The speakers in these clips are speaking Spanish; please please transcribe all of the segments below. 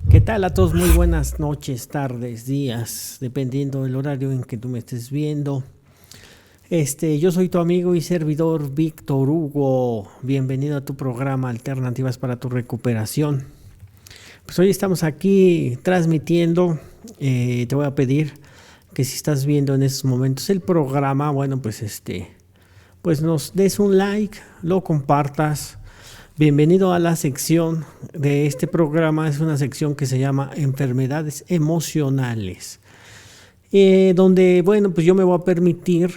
¿Qué tal a todos? Muy buenas noches, tardes, días, dependiendo del horario en que tú me estés viendo. Yo soy tu amigo y servidor Víctor Hugo. Bienvenido a tu programa Alternativas para tu Recuperación. Pues hoy estamos aquí transmitiendo. Te voy a pedir que si estás viendo en estos momentos el programa, bueno, pues nos des un like, lo compartas. Bienvenido a la sección de este programa. Es una sección que se llama Enfermedades Emocionales, donde, bueno, pues yo me voy a permitir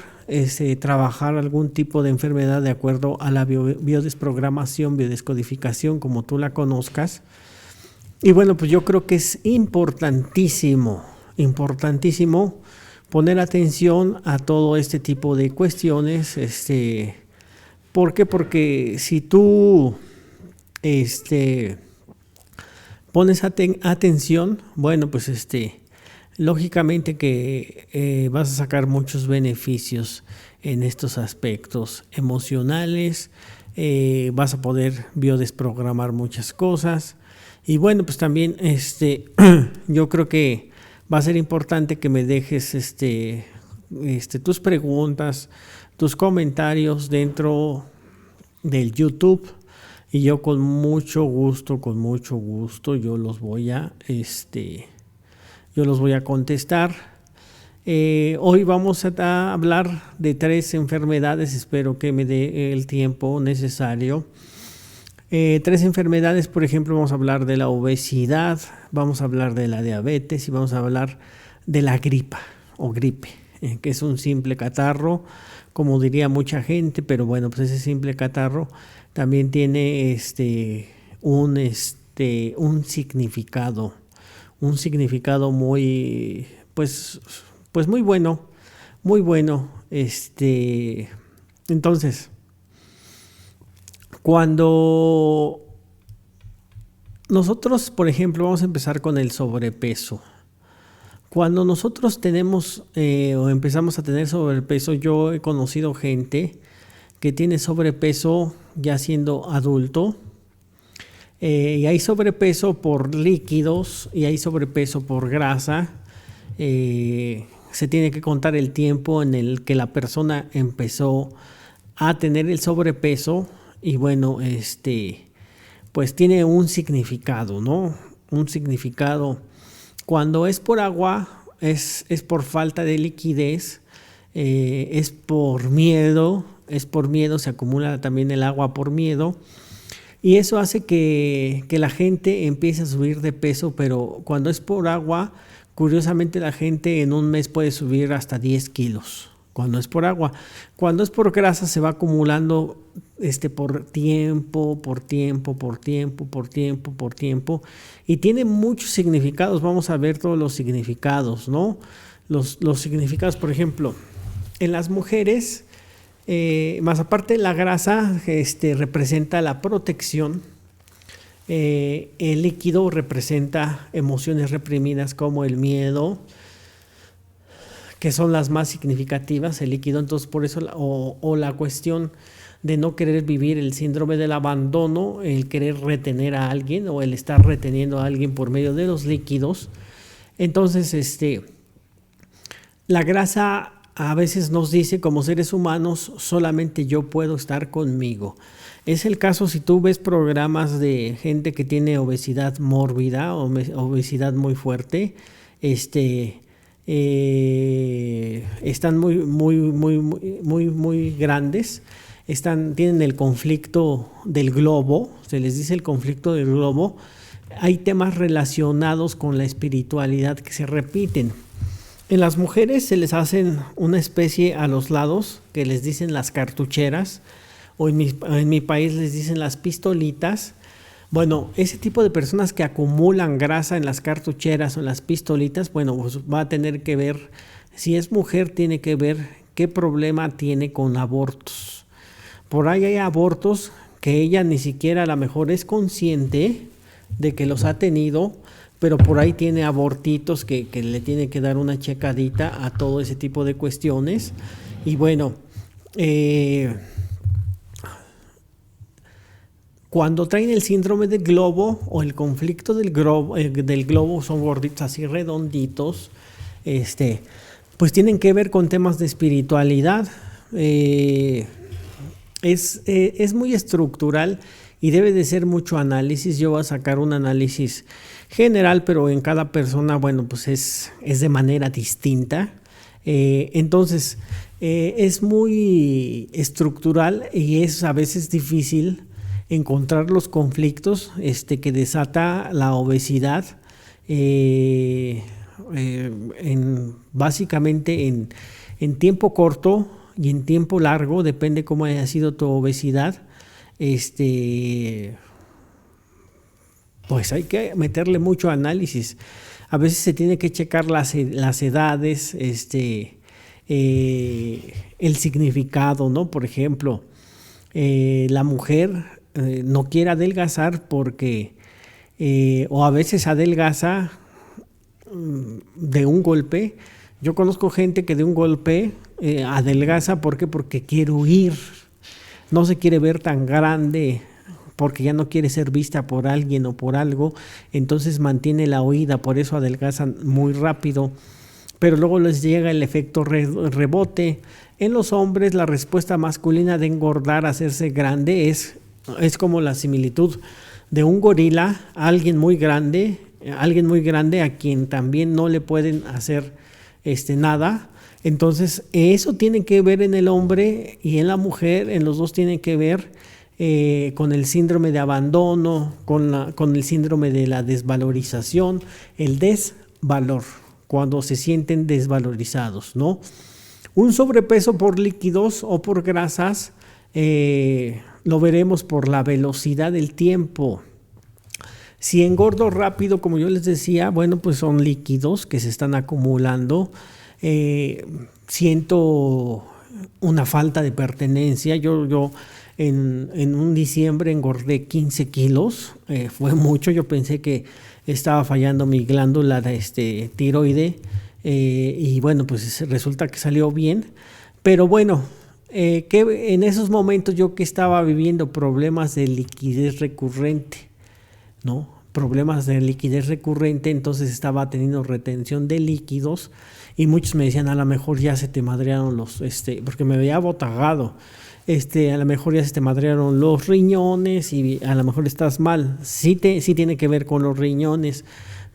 trabajar algún tipo de enfermedad de acuerdo a la biodesprogramación, biodescodificación, como tú la conozcas. Y bueno, pues yo creo que es importantísimo poner atención a todo este tipo de cuestiones. ¿Por qué? Porque si tú pones atención, bueno, pues lógicamente que vas a sacar muchos beneficios en estos aspectos emocionales, vas a poder biodesprogramar muchas cosas. Y bueno, pues también yo creo que va a ser importante que me dejes tus preguntas, tus comentarios dentro del YouTube, y yo con mucho gusto yo los voy a contestar. Hoy vamos a hablar de 3 enfermedades, espero que me dé el tiempo necesario. 3 enfermedades, por ejemplo, vamos a hablar de la obesidad, vamos a hablar de la diabetes y vamos a hablar de la gripa o gripe, que es un simple catarro, como diría mucha gente, pero bueno, pues ese simple catarro también tiene un significado muy, pues muy bueno, muy bueno. Entonces, cuando nosotros, por ejemplo, vamos a empezar con el sobrepeso. Cuando nosotros tenemos o empezamos a tener sobrepeso, yo he conocido gente que tiene sobrepeso ya siendo adulto, y hay sobrepeso por líquidos y hay sobrepeso por grasa. Se tiene que contar el tiempo en el que la persona empezó a tener el sobrepeso y bueno, pues tiene un significado, ¿no? Un significado. Cuando es por agua, es por falta de liquidez, es por miedo, se acumula también el agua por miedo. Y eso hace que la gente empiece a subir de peso, pero cuando es por agua, curiosamente la gente en un mes puede subir hasta 10 kilos. Cuando es por agua. Cuando es por grasa se va acumulando por tiempo. Y tiene muchos significados. Vamos a ver todos los significados, ¿no? Los significados, por ejemplo, en las mujeres, más aparte la grasa representa la protección. El líquido representa emociones reprimidas como el miedo, que son las más significativas, el líquido. Entonces por eso o la cuestión de no querer vivir el síndrome del abandono, el querer retener a alguien o el estar reteniendo a alguien por medio de los líquidos. Entonces la grasa a veces nos dice, como seres humanos, solamente yo puedo estar conmigo. Es el caso si tú ves programas de gente que tiene obesidad mórbida o obesidad muy fuerte. Están muy grandes. Tienen el conflicto del globo, se les dice el conflicto del globo. Hay temas relacionados con la espiritualidad que se repiten. En las mujeres se les hacen una especie a los lados que les dicen las cartucheras, o en mi país les dicen las pistolitas. Bueno, ese tipo de personas que acumulan grasa en las cartucheras o en las pistolitas, bueno, pues va a tener que ver, si es mujer, tiene que ver qué problema tiene con abortos. Por ahí hay abortos que ella ni siquiera a lo mejor es consciente de que los ha tenido, pero por ahí tiene abortitos que le tiene que dar una checadita a todo ese tipo de cuestiones. Y bueno, Cuando traen el síndrome del globo o el conflicto del globo, son gorditos así redonditos, pues tienen que ver con temas de espiritualidad. Es muy estructural y debe de ser mucho análisis. Yo voy a sacar un análisis general, pero en cada persona, bueno, pues es de manera distinta. Entonces, es muy estructural y es a veces difícil encontrar los conflictos que desata la obesidad, básicamente en tiempo corto y en tiempo largo, depende cómo haya sido tu obesidad. Pues hay que meterle mucho análisis. A veces se tiene que checar las edades, el significado, ¿no? Por ejemplo, la mujer no quiere adelgazar porque, o a veces adelgaza de un golpe. Yo conozco gente que de un golpe adelgaza. ¿Por qué? Porque quiere huir, no se quiere ver tan grande, porque ya no quiere ser vista por alguien o por algo, entonces mantiene la huida, por eso adelgazan muy rápido. Pero luego les llega el efecto rebote. En los hombres, la respuesta masculina de engordar, hacerse grande, es como la similitud de un gorila a alguien muy grande a quien también no le pueden hacer nada. Entonces, eso tiene que ver en el hombre y en la mujer, en los dos tienen que ver con el síndrome de abandono, con el síndrome de la desvalorización, el desvalor, cuando se sienten desvalorizados, ¿no? Un sobrepeso por líquidos o por grasas, lo veremos por la velocidad del tiempo. Si engordo rápido, como yo les decía, bueno, pues son líquidos que se están acumulando. Siento una falta de pertenencia. Yo en un diciembre engordé 15 kilos. Fue mucho. Yo pensé que estaba fallando mi glándula tiroide. Y bueno, pues resulta que salió bien. Pero bueno, que en esos momentos yo que estaba viviendo problemas de liquidez recurrente, ¿no? Problemas de liquidez recurrente, entonces estaba teniendo retención de líquidos y muchos me decían, a lo mejor ya se te madrearon porque me veía abotagado, a lo mejor ya se te madrearon los riñones y a lo mejor estás mal. Sí tiene que ver con los riñones,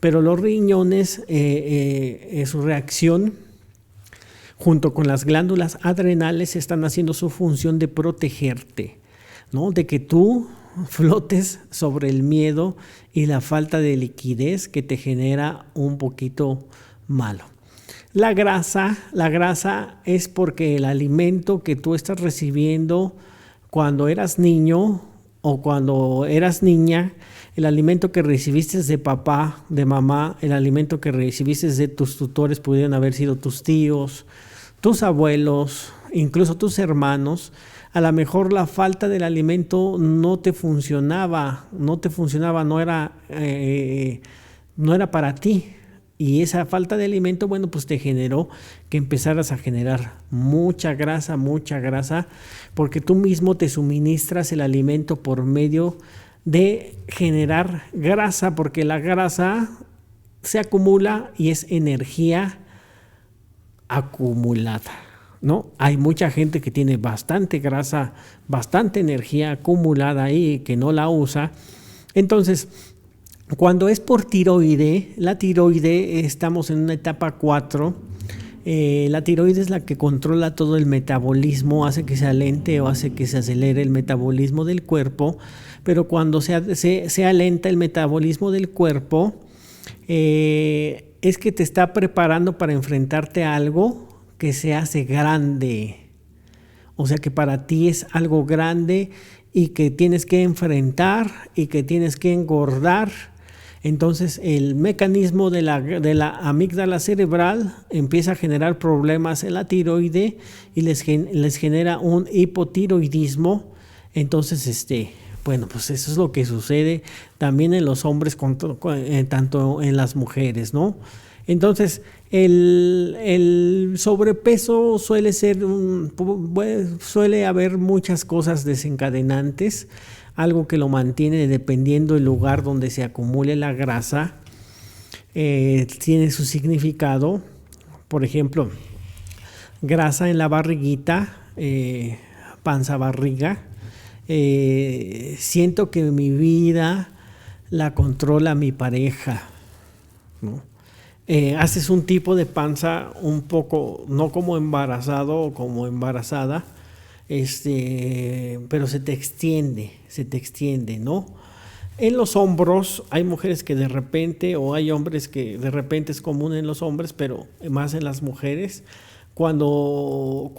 pero los riñones, su reacción junto con las glándulas adrenales están haciendo su función de protegerte, ¿no? De que tú flotes sobre el miedo y la falta de liquidez que te genera un poquito malo. La grasa es porque el alimento que tú estás recibiendo cuando eras niño o cuando eras niña, el alimento que recibiste de papá, de mamá, el alimento que recibiste de tus tutores, pudieron haber sido tus tíos, tus abuelos, incluso tus hermanos. A lo mejor la falta del alimento no te funcionaba, no era para ti. Y esa falta de alimento, bueno, pues te generó que empezaras a generar mucha grasa, porque tú mismo te suministras el alimento por medio de generar grasa, porque la grasa se acumula y es energía acumulada, ¿no? Hay mucha gente que tiene bastante grasa, bastante energía acumulada ahí que no la usa. Entonces, cuando es por tiroide, la tiroide, estamos en una etapa 4. La tiroide es la que controla todo el metabolismo, hace que se alente o hace que se acelere el metabolismo del cuerpo. Pero cuando se alenta el metabolismo del cuerpo, es que te está preparando para enfrentarte a algo que se hace grande. O sea que para ti es algo grande y que tienes que enfrentar y que tienes que engordar. Entonces el mecanismo de la amígdala cerebral empieza a generar problemas en la tiroide y les genera un hipotiroidismo. Entonces, bueno, pues eso es lo que sucede también en los hombres, tanto en las mujeres, ¿no? Entonces, el sobrepeso suele haber muchas cosas desencadenantes. algo que lo mantiene dependiendo del lugar donde se acumule la grasa, tiene su significado. Por ejemplo, grasa en la barriguita, panza, barriga. Siento que mi vida la controla mi pareja, ¿no? Haces un tipo de panza un poco, no como embarazado o como embarazada, pero se te extiende, ¿no? En los hombros hay mujeres que de repente, o hay hombres que de repente es común en los hombres, pero más en las mujeres, cuando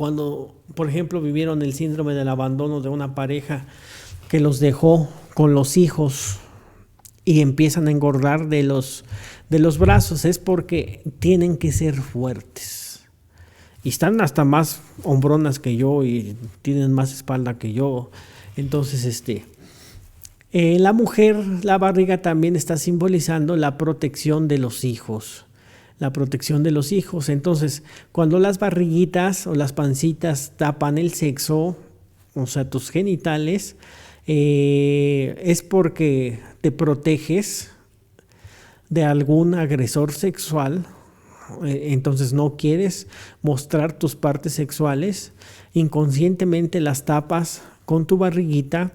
por ejemplo vivieron el síndrome del abandono de una pareja que los dejó con los hijos y empiezan a engordar de los brazos, es porque tienen que ser fuertes. Y están hasta más hombronas que yo y tienen más espalda que yo. Entonces, la mujer, la barriga también está simbolizando la protección de los hijos. La protección de los hijos. Entonces, cuando las barriguitas o las pancitas tapan el sexo, o sea, tus genitales, es porque te proteges de algún agresor sexual. Entonces no quieres mostrar tus partes sexuales, inconscientemente las tapas con tu barriguita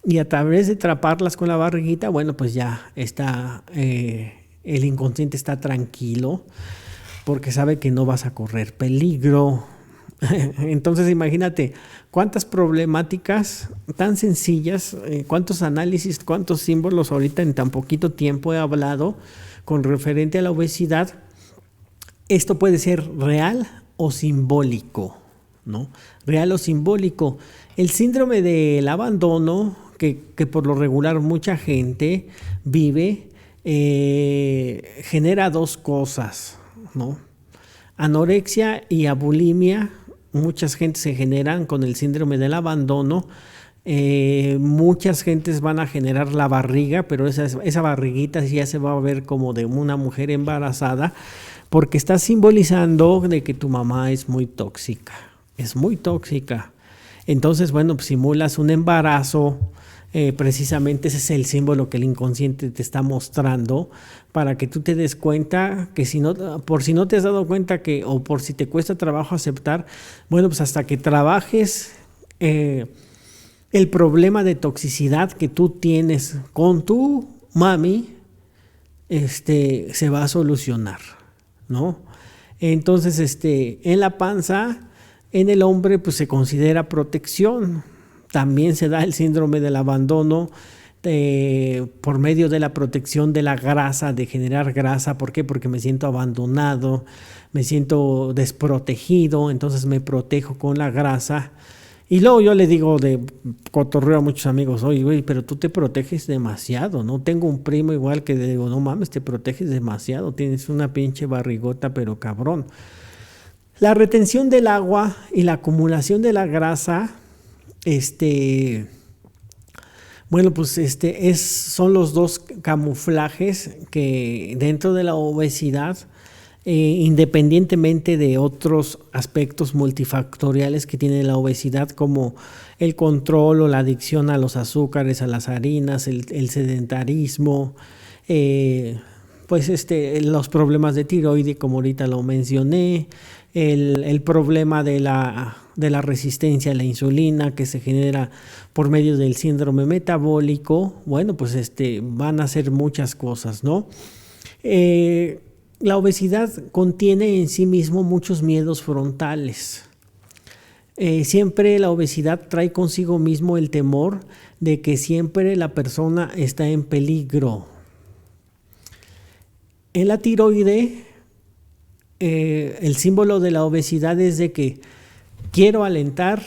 y a través de taparlas con la barriguita, bueno, pues ya está, el inconsciente está tranquilo porque sabe que no vas a correr peligro. Entonces imagínate cuántas problemáticas tan sencillas, cuántos análisis, cuántos símbolos ahorita en tan poquito tiempo he hablado con referente a la obesidad. Esto puede ser real o simbólico, ¿no? Real o simbólico. El síndrome del abandono, que por lo regular mucha gente vive, genera dos cosas, ¿no? Anorexia y abulimia. Muchas gentes se generan con el síndrome del abandono. Muchas gentes van a generar la barriga, pero esa barriguita ya se va a ver como de una mujer embarazada, porque está simbolizando de que tu mamá es muy tóxica. Es muy tóxica. Entonces, bueno, pues simulas un embarazo. Precisamente ese es el símbolo que el inconsciente te está mostrando para que tú te des cuenta que por si no te has dado cuenta o por si te cuesta trabajo aceptar, bueno, pues hasta que trabajes el problema de toxicidad que tú tienes con tu mami, se va a solucionar, ¿no? Entonces, en la panza, en el hombre, pues se considera protección. También se da el síndrome del abandono por medio de la protección de la grasa, de generar grasa. ¿Por qué? Porque me siento abandonado, me siento desprotegido, entonces me protejo con la grasa. Y luego yo le digo de cotorreo a muchos amigos, oye, güey, pero tú te proteges demasiado, ¿no? Tengo un primo igual que le digo, no mames, te proteges demasiado, tienes una pinche barrigota, pero cabrón. La retención del agua y la acumulación de la grasa, bueno, pues son los dos camuflajes que dentro de la obesidad, independientemente de otros aspectos multifactoriales que tiene la obesidad, como el control o la adicción a los azúcares, a las harinas, el sedentarismo, pues los problemas de tiroides, como ahorita lo mencioné, el problema de la resistencia a la insulina que se genera por medio del síndrome metabólico. Bueno, pues van a ser muchas cosas, ¿no? La obesidad contiene en sí mismo muchos miedos frontales. Siempre la obesidad trae consigo mismo el temor de que siempre la persona está en peligro. En la tiroide, el símbolo de la obesidad es de que quiero alentar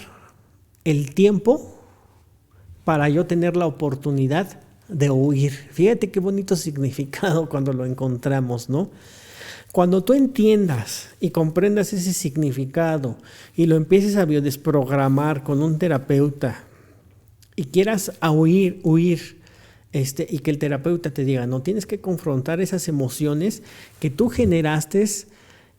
el tiempo para yo tener la oportunidad de huir. Fíjate qué bonito significado cuando lo encontramos, ¿no? Cuando tú entiendas y comprendas ese significado y lo empieces a biodesprogramar con un terapeuta y quieras huir, y que el terapeuta te diga, no, tienes que confrontar esas emociones que tú generaste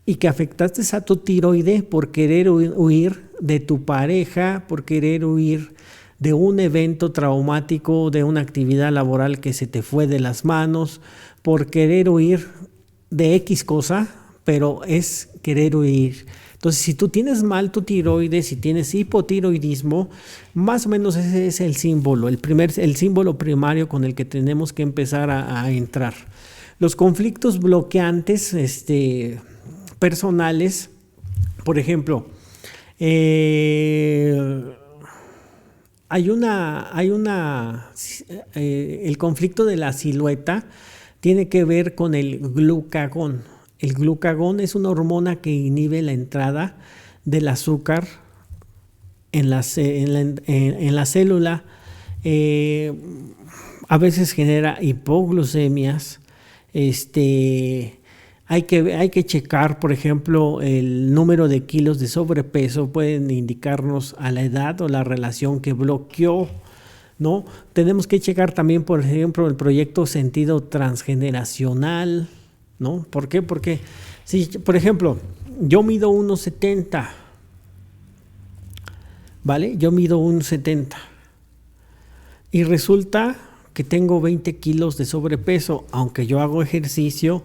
y que afectaste a tu tiroide por querer huir de tu pareja, por querer huir de un evento traumático, de una actividad laboral que se te fue de las manos, por querer huir de X cosa, pero es querer huir. Entonces, si tú tienes mal tu tiroides, si tienes hipotiroidismo, más o menos ese es el símbolo, el símbolo primario con el que tenemos que empezar a entrar. Los conflictos bloqueantes personales, por ejemplo, el conflicto de la silueta tiene que ver con el glucagón. El glucagón es una hormona que inhibe la entrada del azúcar en la célula. A veces genera hipoglucemias. Hay que checar, por ejemplo, el número de kilos de sobrepeso. Pueden indicarnos a la edad o la relación que bloqueó, ¿no? Tenemos que checar también, por ejemplo, el proyecto sentido transgeneracional, ¿no? ¿Por qué? Porque, si, por ejemplo, yo mido 1,70, ¿vale? Yo mido 1,70 y resulta que tengo 20 kilos de sobrepeso, aunque yo hago ejercicio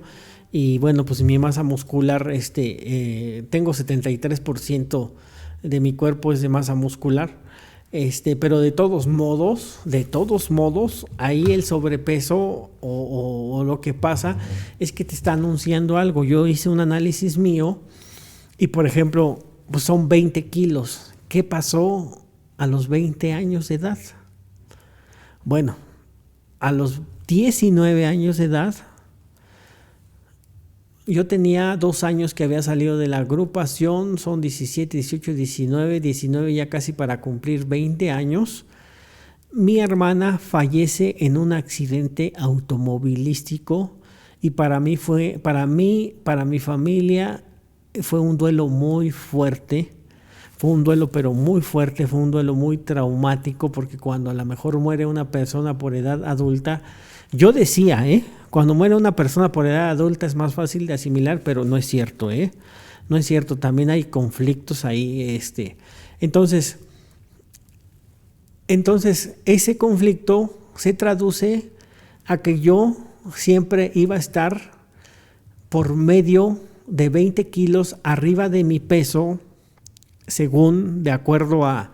y bueno, pues mi masa muscular, tengo 73% de mi cuerpo es de masa muscular. Pero de todos modos, ahí el sobrepeso o lo que pasa es que te está anunciando algo. Yo hice un análisis mío y, por ejemplo, pues son 20 kilos. ¿Qué pasó a los 20 años de edad? Bueno, a los 19 años de edad, yo tenía 2 años que había salido de la agrupación, son 17, 18, 19 ya casi para cumplir 20 años. Mi hermana fallece en un accidente automovilístico y para mi familia fue un duelo muy fuerte. Fue un duelo pero muy fuerte, fue un duelo muy traumático porque cuando a lo mejor muere una persona por edad adulta, yo decía, cuando muere una persona por edad adulta es más fácil de asimilar, pero no es cierto, no es cierto, también hay conflictos ahí, Entonces, ese conflicto se traduce a que yo siempre iba a estar por medio de 20 kilos arriba de mi peso, según de acuerdo a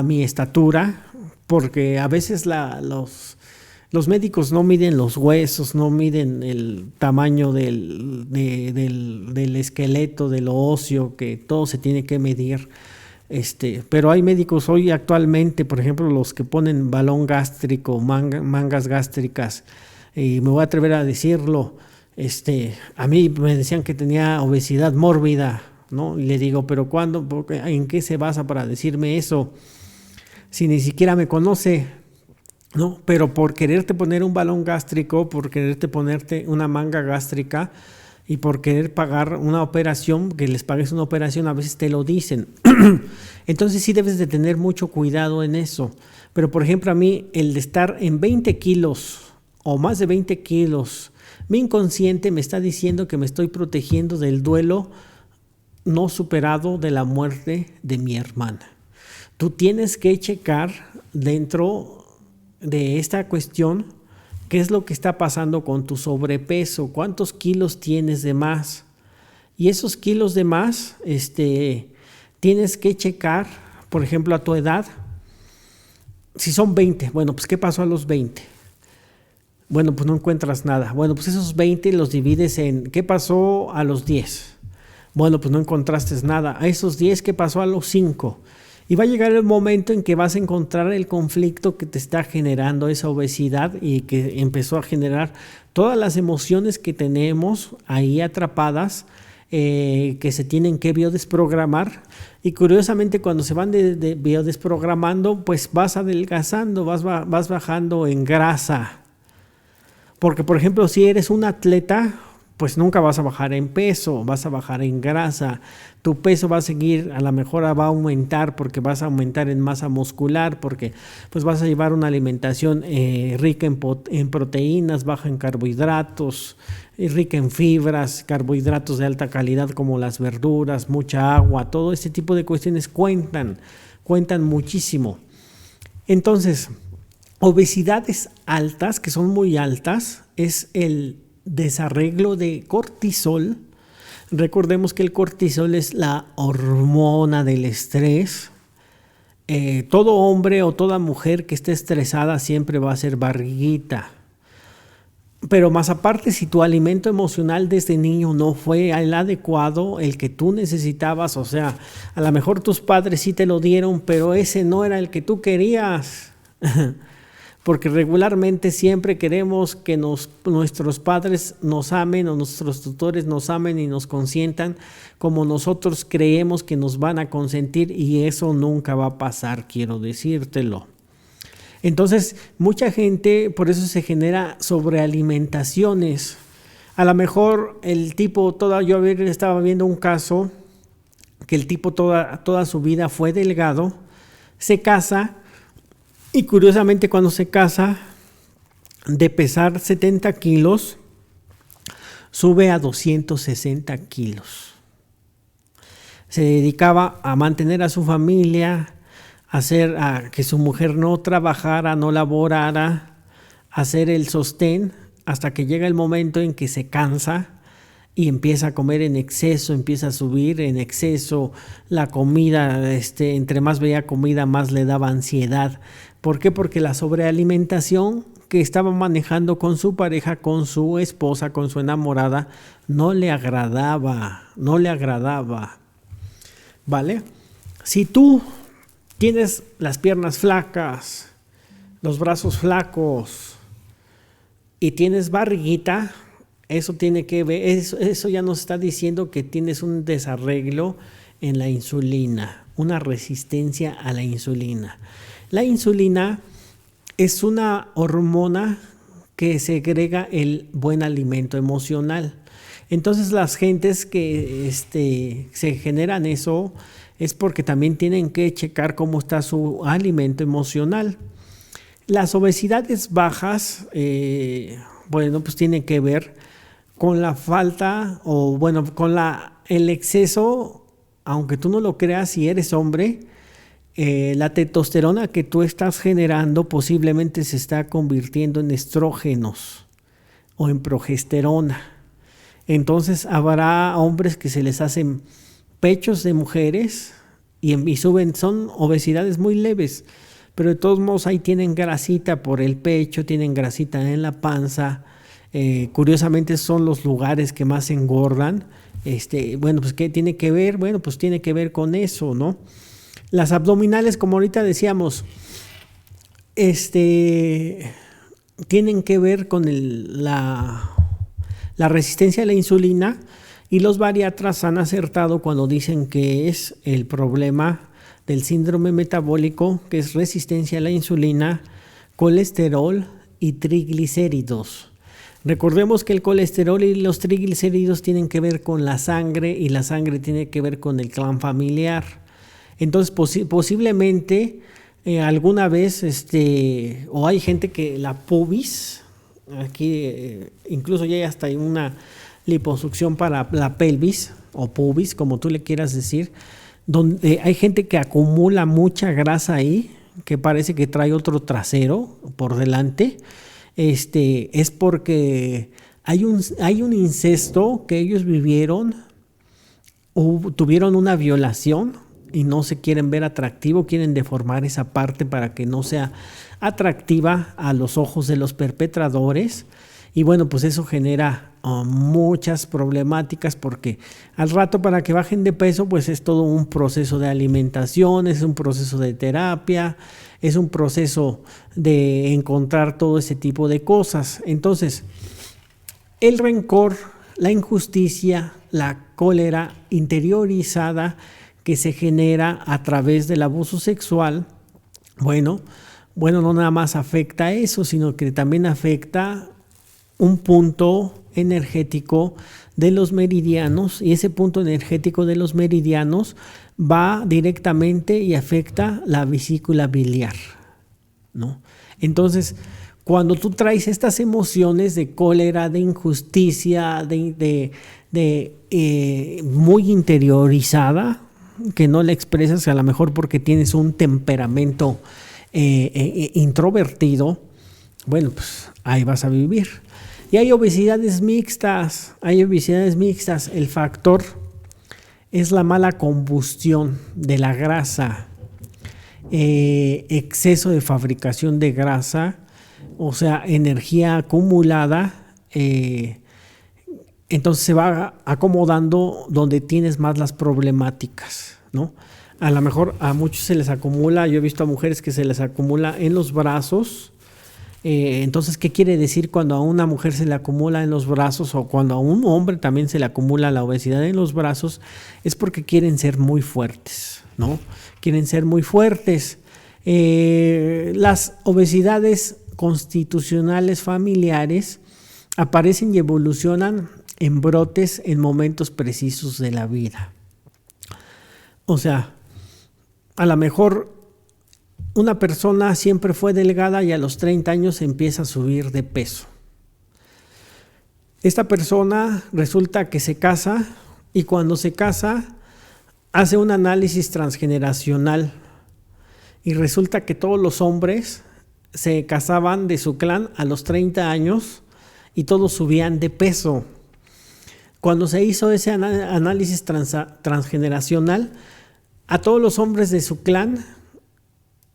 mi estatura, porque a veces los médicos no miden los huesos, no miden el tamaño del esqueleto, del óseo, que todo se tiene que medir. Pero hay médicos hoy actualmente, por ejemplo, los que ponen balón gástrico, mangas gástricas, y me voy a atrever a decirlo, a mí me decían que tenía obesidad mórbida, ¿no? Y le digo, ¿pero cuándo? ¿En qué se basa para decirme eso? Si ni siquiera me conoce. No, pero por quererte poner un balón gástrico, por quererte ponerte una manga gástrica y por querer pagar una operación, que les pagues una operación, a veces te lo dicen. Entonces sí debes de tener mucho cuidado en eso. Pero por ejemplo a mí el de estar en 20 kilos o más de 20 kilos, mi inconsciente me está diciendo que me estoy protegiendo del duelo no superado de la muerte de mi hermana. Tú tienes que checar dentro de esta cuestión, ¿qué es lo que está pasando con tu sobrepeso? ¿Cuántos kilos tienes de más? Y esos kilos de más, tienes que checar, por ejemplo, a tu edad. Si son 20, bueno, pues ¿qué pasó a los 20? Bueno, pues no encuentras nada. Bueno, pues esos 20 los divides en ¿qué pasó a los 10? Bueno, pues no encontraste nada. A esos 10, ¿qué pasó a los 5? Y va a llegar el momento en que vas a encontrar el conflicto que te está generando esa obesidad y que empezó a generar todas las emociones que tenemos ahí atrapadas, que se tienen que biodesprogramar. Y curiosamente cuando se van de biodesprogramando, pues vas adelgazando, vas bajando en grasa. Porque, por ejemplo, si eres un atleta, pues nunca vas a bajar en peso, vas a bajar en grasa. Tu peso va a seguir, a lo mejor va a aumentar porque vas a aumentar en masa muscular, porque pues vas a llevar una alimentación rica en proteínas, baja en carbohidratos, rica en fibras, carbohidratos de alta calidad como las verduras, mucha agua, todo este tipo de cuestiones cuentan muchísimo. Entonces, obesidades altas, que son muy altas, es el desarreglo de cortisol. Recordemos que el cortisol es la hormona del estrés. Todo hombre o toda mujer que esté estresada siempre va a ser barriguita. Pero más aparte, si tu alimento emocional desde niño no fue el adecuado, el que tú necesitabas, o sea, a lo mejor tus padres sí te lo dieron, pero ese no era el que tú querías. Porque regularmente siempre queremos que nuestros padres nos amen o nuestros tutores nos amen y nos consientan como nosotros creemos que nos van a consentir, y eso nunca va a pasar, quiero decírtelo. Entonces, mucha gente, por eso se genera sobrealimentaciones. A lo mejor el tipo, yo estaba viendo un caso que el tipo toda su vida fue delgado, se casa y curiosamente cuando se casa, de pesar 70 kilos, sube a 260 kilos. Se dedicaba a mantener a su familia, a que su mujer no trabajara, no laborara, hacer el sostén, hasta que llega el momento en que se cansa y empieza a comer en exceso, empieza a subir en exceso la comida, entre más veía comida, más le daba ansiedad. ¿Por qué? Porque la sobrealimentación que estaba manejando con su pareja, con su esposa, con su enamorada, no le agradaba, ¿vale? Si tú tienes las piernas flacas, los brazos flacos y tienes barriguita, eso tiene que ver, eso ya nos está diciendo que tienes un desarreglo en la insulina, una resistencia a la insulina. La insulina es una hormona que segrega el buen alimento emocional. Entonces las gentes que se generan eso es porque también tienen que checar cómo está su alimento emocional. Las obesidades bajas, pues tienen que ver con la falta el exceso, aunque tú no lo creas, si eres hombre, la testosterona que tú estás generando posiblemente se está convirtiendo en estrógenos o en progesterona. Entonces habrá hombres que se les hacen pechos de mujeres y suben, son obesidades muy leves, pero de todos modos ahí tienen grasita por el pecho, tienen grasita en la panza. Curiosamente son los lugares que más engordan. Pues ¿qué tiene que ver? Bueno, pues tiene que ver con eso, ¿no? Las abdominales, como ahorita decíamos, tienen que ver con la resistencia a la insulina, y los bariatras han acertado cuando dicen que es el problema del síndrome metabólico, que es resistencia a la insulina, colesterol y triglicéridos. Recordemos que el colesterol y los triglicéridos tienen que ver con la sangre, y la sangre tiene que ver con el clan familiar. Entonces posiblemente alguna vez o hay gente que la pubis, aquí incluso ya hay hasta una liposucción para la pelvis o pubis, como tú le quieras decir, donde hay gente que acumula mucha grasa ahí, que parece que trae otro trasero por delante. Es porque hay un incesto que ellos vivieron, tuvieron una violación y no se quieren ver atractivo, quieren deformar esa parte para que no sea atractiva a los ojos de los perpetradores. Y bueno, pues eso genera muchas problemáticas, porque al rato, para que bajen de peso, pues es todo un proceso de alimentación, es un proceso de terapia, es un proceso de encontrar todo ese tipo de cosas. Entonces, el rencor, la injusticia, la cólera interiorizada que se genera a través del abuso sexual, bueno, no nada más afecta a eso, sino que también afecta un punto energético de los meridianos, y ese punto energético de los meridianos va directamente y afecta la vesícula biliar, ¿no? Entonces, cuando tú traes estas emociones de cólera, de injusticia, muy interiorizada, que no la expresas a lo mejor porque tienes un temperamento introvertido, bueno, pues ahí vas a vivir. Y hay obesidades mixtas, El factor es la mala combustión de la grasa, exceso de fabricación de grasa, o sea, energía acumulada. Entonces se va acomodando donde tienes más las problemáticas, ¿no? A lo mejor a muchos se les acumula, yo he visto a mujeres que se les acumula en los brazos. Entonces, ¿qué quiere decir cuando a una mujer se le acumula en los brazos o cuando a un hombre también se le acumula la obesidad en los brazos? Es porque quieren ser muy fuertes, ¿no? Quieren ser muy fuertes. Las obesidades constitucionales familiares aparecen y evolucionan en brotes en momentos precisos de la vida. O sea, a lo mejor una persona siempre fue delgada y a los 30 años empieza a subir de peso. Esta persona resulta que se casa y cuando se casa hace un análisis transgeneracional y resulta que todos los hombres se casaban de su clan a los 30 años y todos subían de peso. Cuando se hizo ese análisis transgeneracional, a todos los hombres de su clan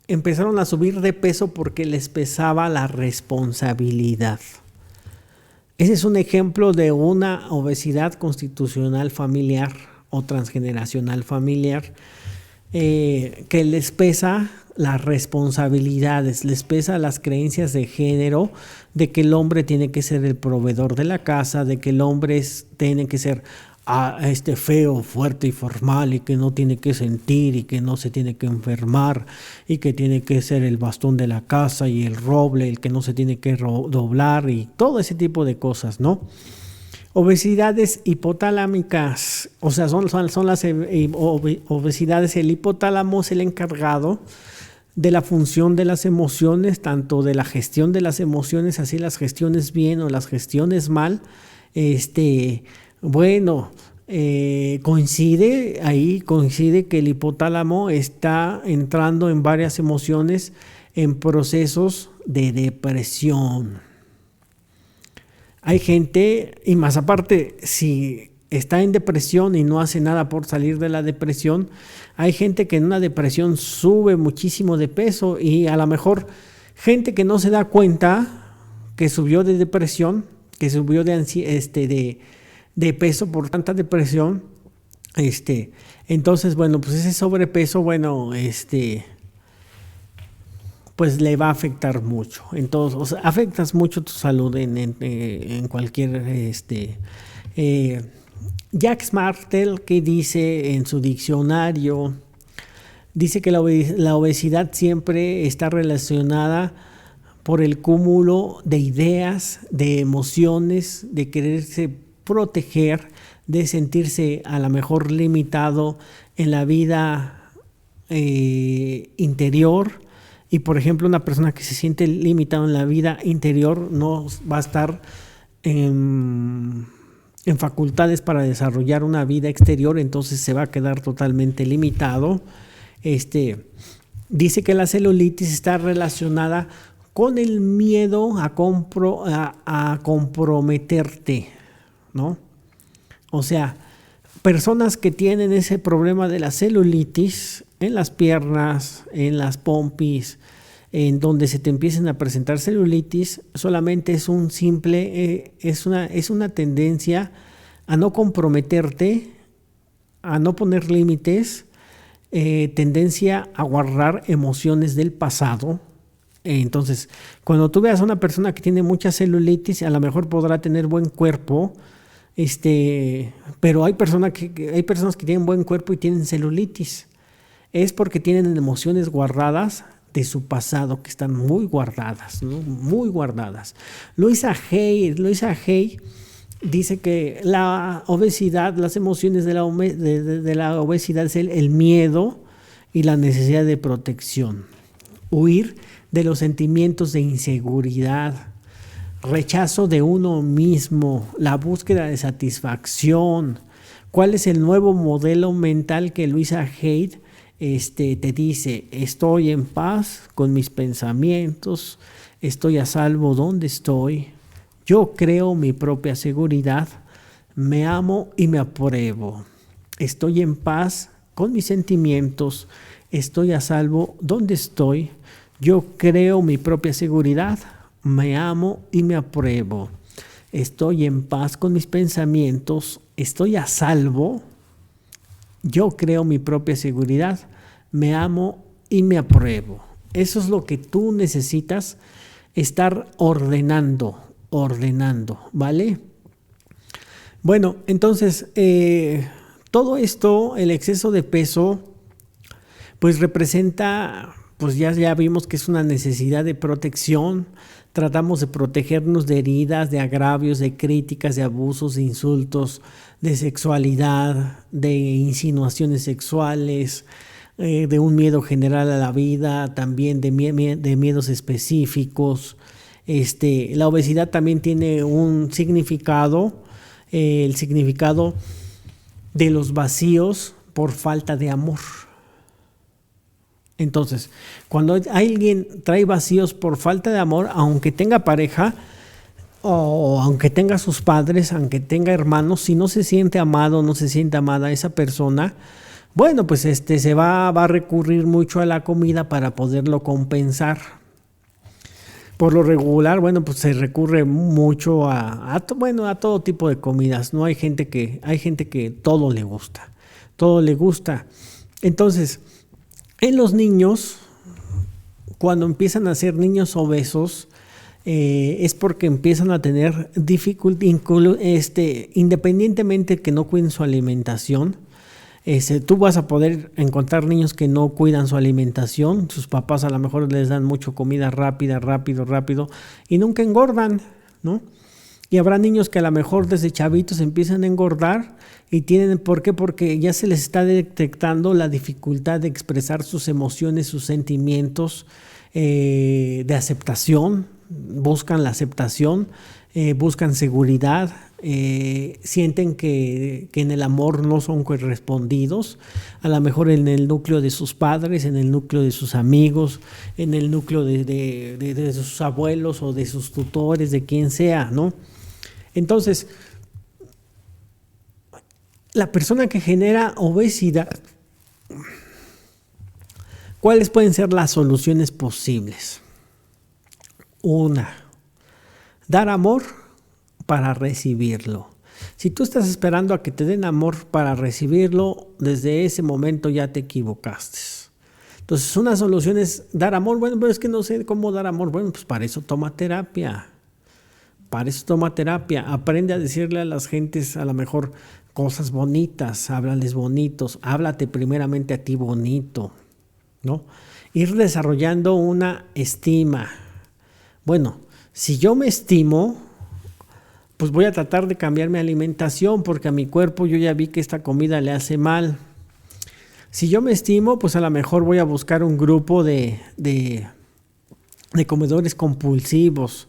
empezaron a subir de peso porque les pesaba la responsabilidad. Ese es un ejemplo de una obesidad constitucional familiar o transgeneracional familiar, que les pesa las responsabilidades, les pesa las creencias de género, de que el hombre tiene que ser el proveedor de la casa, de que el hombre tiene que ser feo, fuerte y formal y que no tiene que sentir y que no se tiene que enfermar y que tiene que ser el bastón de la casa y el roble, el que no se tiene que doblar y todo ese tipo de cosas, ¿no? Obesidades hipotalámicas, o sea, son las obesidades. El hipotálamo es el encargado de la función de las emociones, tanto de la gestión de las emociones, así las gestiones bien o las gestiones mal. Coincide que el hipotálamo está entrando en varias emociones en procesos de depresión. Hay gente, y más aparte, si está en depresión y no hace nada por salir de la depresión, hay gente que en una depresión sube muchísimo de peso y a lo mejor gente que no se da cuenta que subió de depresión, que subió de peso por tanta depresión. Entonces, bueno, pues ese sobrepeso, pues le va a afectar mucho. Entonces, o sea, afectas mucho tu salud en cualquier Jacques Martel, que dice en su diccionario, dice que la obesidad siempre está relacionada por el cúmulo de ideas, de emociones, de quererse proteger, de sentirse a lo mejor limitado en la vida interior. Y por ejemplo, una persona que se siente limitado en la vida interior no va a estar en facultades para desarrollar una vida exterior, entonces se va a quedar totalmente limitado. Dice que la celulitis está relacionada con el miedo a comprometerte, ¿no? O sea, personas que tienen ese problema de la celulitis en las piernas, en las pompis, en donde se te empiecen a presentar celulitis, solamente es un simple, es una tendencia a no comprometerte, a no poner límites, tendencia a guardar emociones del pasado. Entonces, cuando tú veas a una persona que tiene mucha celulitis, a lo mejor podrá tener buen cuerpo, pero hay personas que tienen buen cuerpo y tienen celulitis. Es porque tienen emociones guardadas de su pasado, que están muy guardadas, ¿no? Muy guardadas. Louisa Hay dice que la obesidad, las emociones de la obesidad es el miedo y la necesidad de protección. Huir de los sentimientos de inseguridad, rechazo de uno mismo, la búsqueda de satisfacción. ¿Cuál es el nuevo modelo mental que Louisa Hay te dice, estoy en paz con mis pensamientos, estoy a salvo donde estoy, yo creo mi propia seguridad, me amo y me apruebo, estoy en paz con mis sentimientos, estoy a salvo donde estoy, yo creo mi propia seguridad, me amo y me apruebo, estoy en paz con mis pensamientos, estoy a salvo, yo creo mi propia seguridad, me amo y me apruebo. Eso es lo que tú necesitas estar ordenando, ¿vale? Bueno, entonces, todo esto, el exceso de peso, pues representa, pues ya vimos que es una necesidad de protección. Tratamos de protegernos de heridas, de agravios, de críticas, de abusos, de insultos, de sexualidad, de insinuaciones sexuales, de un miedo general a la vida, también de miedos específicos. La obesidad también tiene un significado, el significado de los vacíos por falta de amor. Entonces, cuando alguien trae vacíos por falta de amor, aunque tenga pareja, o aunque tenga sus padres, aunque tenga hermanos, si no se siente amado, no se siente amada esa persona, bueno, pues se va a recurrir mucho a la comida para poderlo compensar. Por lo regular, bueno, pues se recurre mucho a todo tipo de comidas, ¿no? Hay gente que todo le gusta. Entonces, en los niños, cuando empiezan a ser niños obesos, es porque empiezan a tener dificultad, independientemente que no cuiden su alimentación. Tú vas a poder encontrar niños que no cuidan su alimentación, sus papás a lo mejor les dan mucho comida rápido y nunca engordan, ¿no? Y habrá niños que a lo mejor desde chavitos empiezan a engordar y tienen, ¿por qué? Porque ya se les está detectando la dificultad de expresar sus emociones, sus sentimientos, de aceptación, buscan la aceptación, buscan seguridad, sienten que en el amor no son correspondidos, a lo mejor en el núcleo de sus padres, en el núcleo de sus amigos, en el núcleo de sus abuelos o de sus tutores, de quien sea, ¿no? Entonces, la persona que genera obesidad, ¿cuáles pueden ser las soluciones posibles? Una, dar amor para recibirlo. Si tú estás esperando a que te den amor para recibirlo, desde ese momento ya te equivocaste. Entonces, una solución es dar amor. Bueno, pero es que no sé cómo dar amor. Bueno, pues para eso toma terapia. Aprende a decirle a las gentes a lo mejor cosas bonitas, háblales bonitos, háblate primeramente a ti bonito, ¿no? Ir desarrollando una estima. Bueno, si yo me estimo, pues voy a tratar de cambiar mi alimentación porque a mi cuerpo yo ya vi que esta comida le hace mal. Si yo me estimo, pues a lo mejor voy a buscar un grupo de comedores compulsivos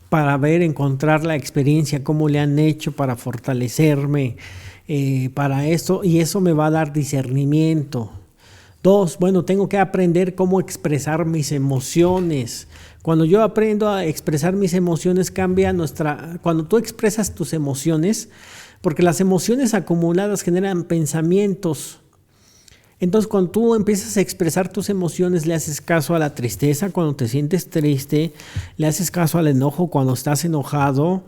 para encontrar la experiencia, cómo le han hecho para fortalecerme para esto, y eso me va a dar discernimiento. 2, bueno, tengo que aprender cómo expresar mis emociones. Cuando yo aprendo a expresar mis emociones, cuando tú expresas tus emociones, porque las emociones acumuladas generan pensamientos. Entonces, cuando tú empiezas a expresar tus emociones, le haces caso a la tristeza cuando te sientes triste, le haces caso al enojo cuando estás enojado,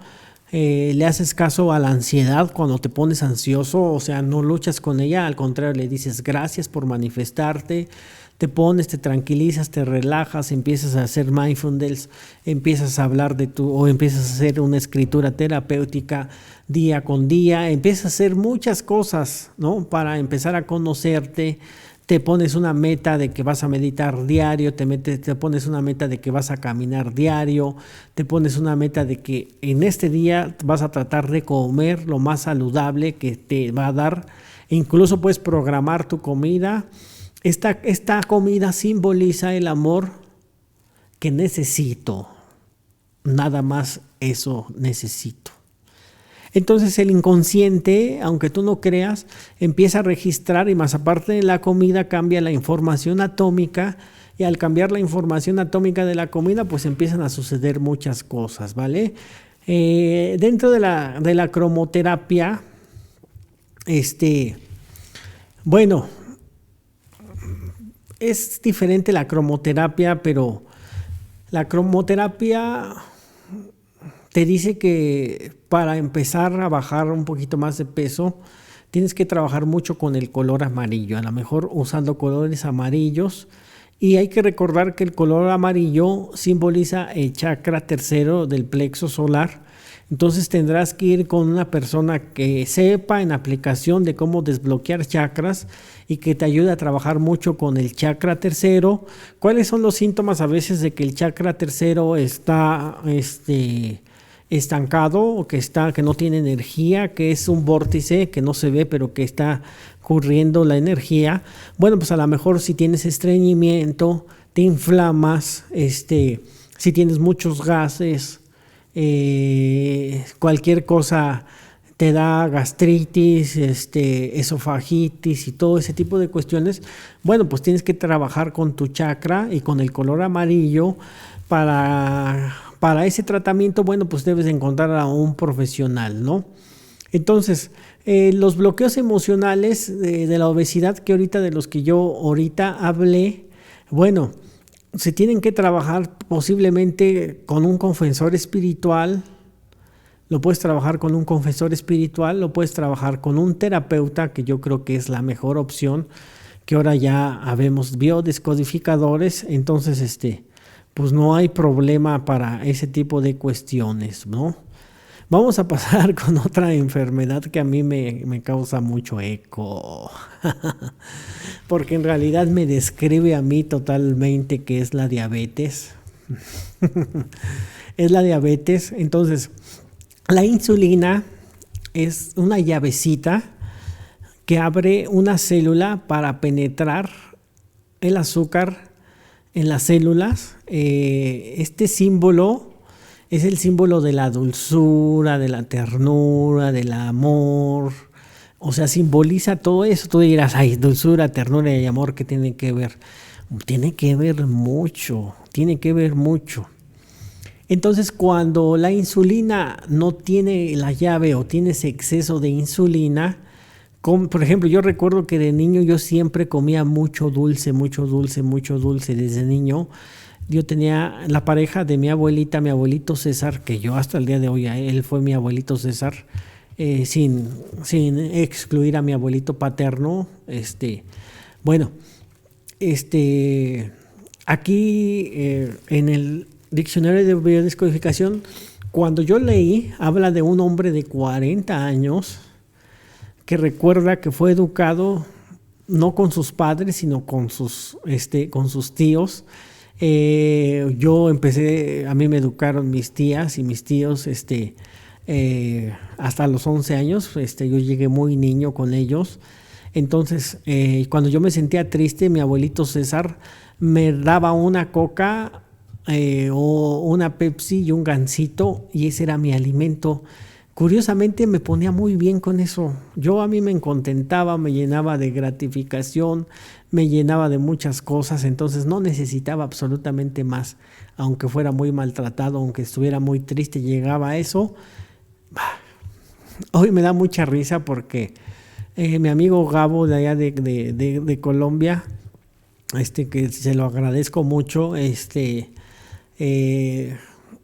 le haces caso a la ansiedad cuando te pones ansioso, o sea, no luchas con ella, al contrario, le dices gracias por manifestarte, te pones, te tranquilizas, te relajas, empiezas a hacer mindfulness, empiezas a hablar o empiezas a hacer una escritura terapéutica día con día, empiezas a hacer muchas cosas, ¿no? Para empezar a conocerte. Te pones una meta de que vas a meditar diario, te pones una meta de que vas a caminar diario, te pones una meta de que en este día vas a tratar de comer lo más saludable que te va a dar. Incluso puedes programar tu comida. Esta comida simboliza el amor que necesito. Nada más eso necesito. Entonces el inconsciente, aunque tú no creas, empieza a registrar y más aparte de la comida cambia la información atómica y al cambiar la información atómica de la comida pues empiezan a suceder muchas cosas, ¿vale? Dentro de la cromoterapia, bueno, es diferente la cromoterapia, pero la cromoterapia te dice que para empezar a bajar un poquito más de peso, tienes que trabajar mucho con el color amarillo, a lo mejor usando colores amarillos. Y hay que recordar que el color amarillo simboliza el chakra tercero del plexo solar. Entonces tendrás que ir con una persona que sepa en aplicación de cómo desbloquear chakras y que te ayude a trabajar mucho con el chakra tercero. ¿Cuáles son los síntomas a veces de que el chakra tercero está estancado o que no tiene energía, que es un vórtice que no se ve pero que está corriendo la energía? Bueno, pues a lo mejor si tienes estreñimiento, te inflamas, si tienes muchos gases, cualquier cosa te da gastritis, esofagitis y todo ese tipo de cuestiones, bueno, pues tienes que trabajar con tu chakra y con el color amarillo para ese tratamiento. Bueno, pues debes encontrar a un profesional, ¿no? Entonces, los bloqueos emocionales de la obesidad de los que yo ahorita hablé, bueno, se tienen que trabajar posiblemente con un confesor espiritual. Lo puedes trabajar con un confesor espiritual, lo puedes trabajar con un terapeuta, que yo creo que es la mejor opción, que ahora ya habemos biodescodificadores, entonces pues no hay problema para ese tipo de cuestiones, ¿no? Vamos a pasar con otra enfermedad que a mí me causa mucho eco, porque en realidad me describe a mí totalmente, que es la diabetes. Es la diabetes. Entonces, la insulina es una llavecita que abre una célula para penetrar el azúcar en las células. Este símbolo es el símbolo de la dulzura, de la ternura, del amor. O sea, simboliza todo eso. Tú dirás, ay, dulzura, ternura y amor, ¿qué tiene que ver? Tiene que ver mucho, tiene que ver mucho. Entonces, cuando la insulina no tiene la llave o tienes exceso de insulina, por ejemplo, yo recuerdo que de niño yo siempre comía mucho dulce, mucho dulce, mucho dulce. Desde niño yo tenía la pareja de mi abuelita, mi abuelito César, que yo hasta el día de hoy, él fue mi abuelito César, sin excluir a mi abuelito paterno. Bueno, aquí en el diccionario de biodescodificación, cuando yo leí, habla de un hombre de 40 años que recuerda que fue educado no con sus padres, sino con sus tíos. A mí me educaron mis tías y mis tíos hasta los 11 años. Yo llegué muy niño con ellos. Entonces, cuando yo me sentía triste, mi abuelito César me daba una coca o una Pepsi y un gansito, y ese era mi alimento. Curiosamente me ponía muy bien con eso. A mí me contentaba, me llenaba de gratificación, me llenaba de muchas cosas, entonces no necesitaba absolutamente más. Aunque fuera muy maltratado, aunque estuviera muy triste, llegaba a eso. Hoy me da mucha risa porque mi amigo Gabo de allá de Colombia, que se lo agradezco mucho,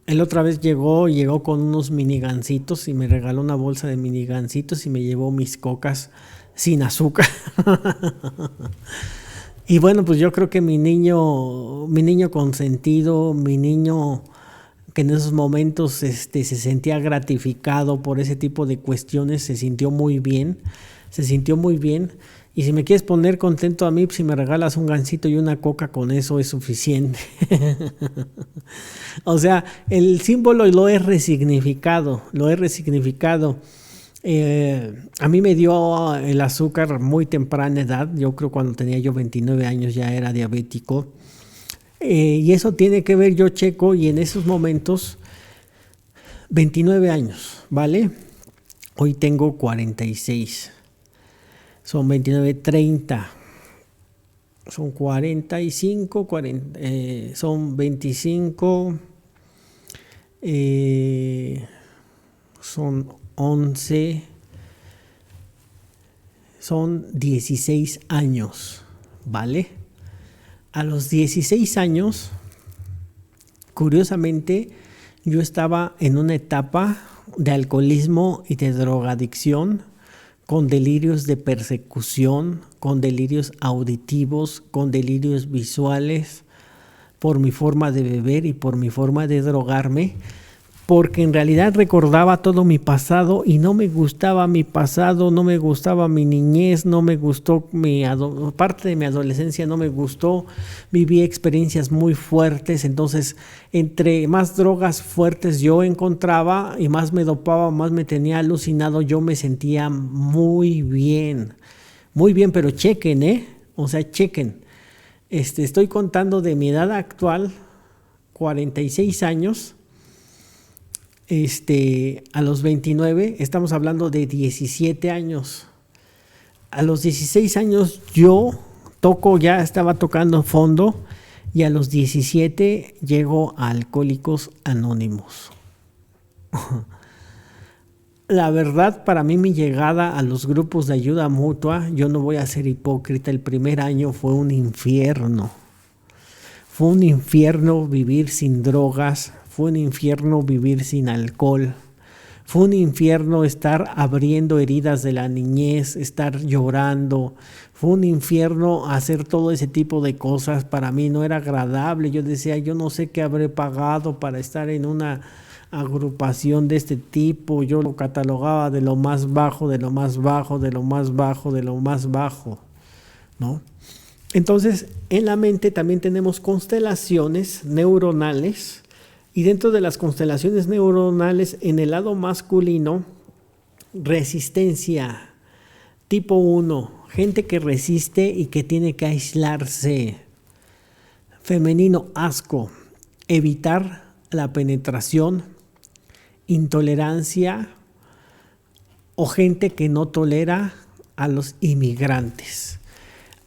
él otra vez llegó con unos mini gansitos y me regaló una bolsa de mini gansitos y me llevó mis cocas sin azúcar. Y bueno, pues yo creo que mi niño consentido, mi niño que en esos momentos se sentía gratificado por ese tipo de cuestiones, se sintió muy bien. Y si me quieres poner contento a mí, si me regalas un gansito y una coca, con eso es suficiente. O sea, el símbolo lo he resignificado. A mí me dio el azúcar muy temprana edad. Yo creo cuando tenía yo 29 años ya era diabético. Y eso tiene que ver, yo checo, y en esos momentos, 29 años, ¿vale? Hoy tengo 46. Son 29, 30. Son 45, 40, son 25, son 11, son 16 años, ¿vale? A los 16 años, curiosamente, yo estaba en una etapa de alcoholismo y de drogadicción, con delirios de persecución, con delirios auditivos, con delirios visuales, por mi forma de beber y por mi forma de drogarme, porque en realidad recordaba todo mi pasado y no me gustaba mi pasado, no me gustaba mi niñez, no me gustó parte de mi adolescencia, no me gustó, viví experiencias muy fuertes, entonces entre más drogas fuertes yo encontraba y más me dopaba, más me tenía alucinado, yo me sentía muy bien, pero chequen, o sea, chequen, estoy contando de mi edad actual, 46 años, a los 29, estamos hablando de 17 años. A los 16 años yo ya estaba tocando fondo y a los 17 llego a Alcohólicos Anónimos. La verdad, para mí mi llegada a los grupos de ayuda mutua, yo no voy a ser hipócrita, el primer año fue un infierno. Fue un infierno vivir sin drogas, fue un infierno vivir sin alcohol, fue un infierno estar abriendo heridas de la niñez, estar llorando, fue un infierno hacer todo ese tipo de cosas, para mí no era agradable, yo decía, yo no sé qué habré pagado para estar en una agrupación de este tipo, yo lo catalogaba de lo más bajo, de lo más bajo, de lo más bajo, de lo más bajo, ¿no? Entonces, en la mente también tenemos constelaciones neuronales y dentro de las constelaciones neuronales, en el lado masculino, resistencia, tipo 1, gente que resiste y que tiene que aislarse. Femenino, asco, evitar la penetración, intolerancia o gente que no tolera a los inmigrantes.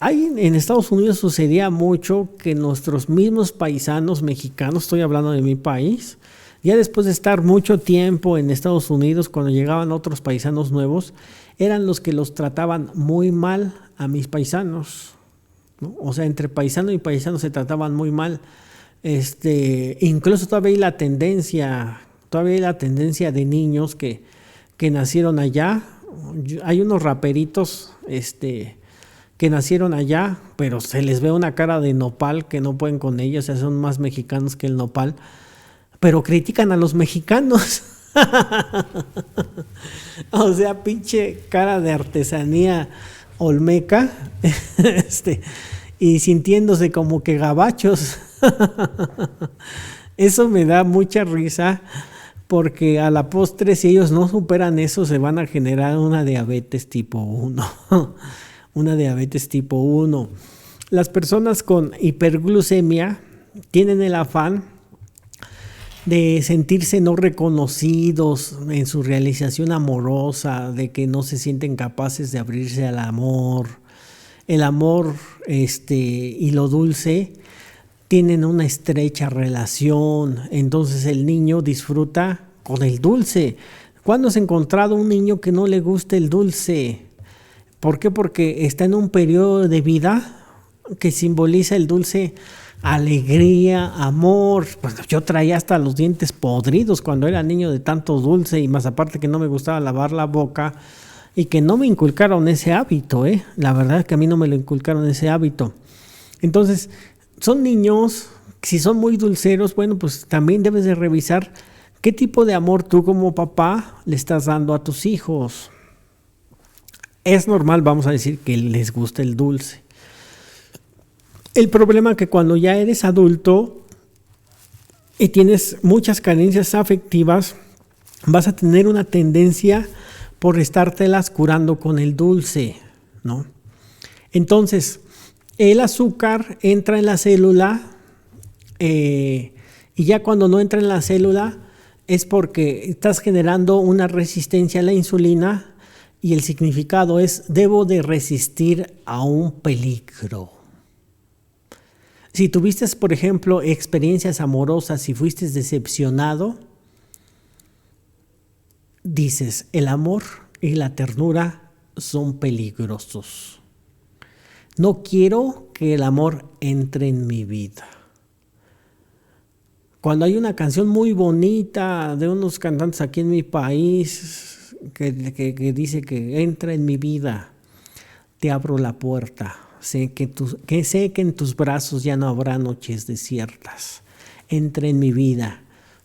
En Estados Unidos sucedía mucho que nuestros mismos paisanos mexicanos, estoy hablando de mi país, ya después de estar mucho tiempo en Estados Unidos, cuando llegaban otros paisanos nuevos, eran los que los trataban muy mal a mis paisanos, ¿no? O sea, entre paisano y paisano se trataban muy mal. Incluso todavía hay la tendencia de niños que nacieron allá. Hay unos raperitos, que nacieron allá, pero se les ve una cara de nopal que no pueden con ellos, o sea, son más mexicanos que el nopal, pero critican a los mexicanos. O sea, pinche cara de artesanía olmeca, y sintiéndose como que gabachos. Eso me da mucha risa, porque a la postre, si ellos no superan eso, se van a generar una diabetes tipo 1. Una diabetes tipo 1. Las personas con hiperglucemia tienen el afán de sentirse no reconocidos en su realización amorosa, de que no se sienten capaces de abrirse al amor. El amor y lo dulce tienen una estrecha relación, entonces el niño disfruta con el dulce. ¿Cuándo has encontrado un niño que no le guste el dulce? ¿Por qué? Porque está en un periodo de vida que simboliza el dulce alegría, amor. Pues yo traía hasta los dientes podridos cuando era niño de tanto dulce, y más aparte que no me gustaba lavar la boca y que no me inculcaron ese hábito, La verdad es que a mí no me lo inculcaron ese hábito. Entonces, son niños, si son muy dulceros, bueno, pues también debes de revisar qué tipo de amor tú como papá le estás dando a tus hijos. Es normal, vamos a decir, que les guste el dulce. El problema es que cuando ya eres adulto y tienes muchas carencias afectivas, vas a tener una tendencia por estártelas curando con el dulce, ¿no? Entonces, el azúcar entra en la célula y ya cuando no entra en la célula, es porque estás generando una resistencia a la insulina y el significado es: debo de resistir a un peligro. Si tuviste, por ejemplo, experiencias amorosas y fuiste decepcionado, dices, el amor y la ternura son peligrosos. No quiero que el amor entre en mi vida. Cuando hay una canción muy bonita de unos cantantes aquí en mi país que dice que entra en mi vida, te abro la puerta. Sé que en tus brazos ya no habrá noches desiertas. Entra en mi vida,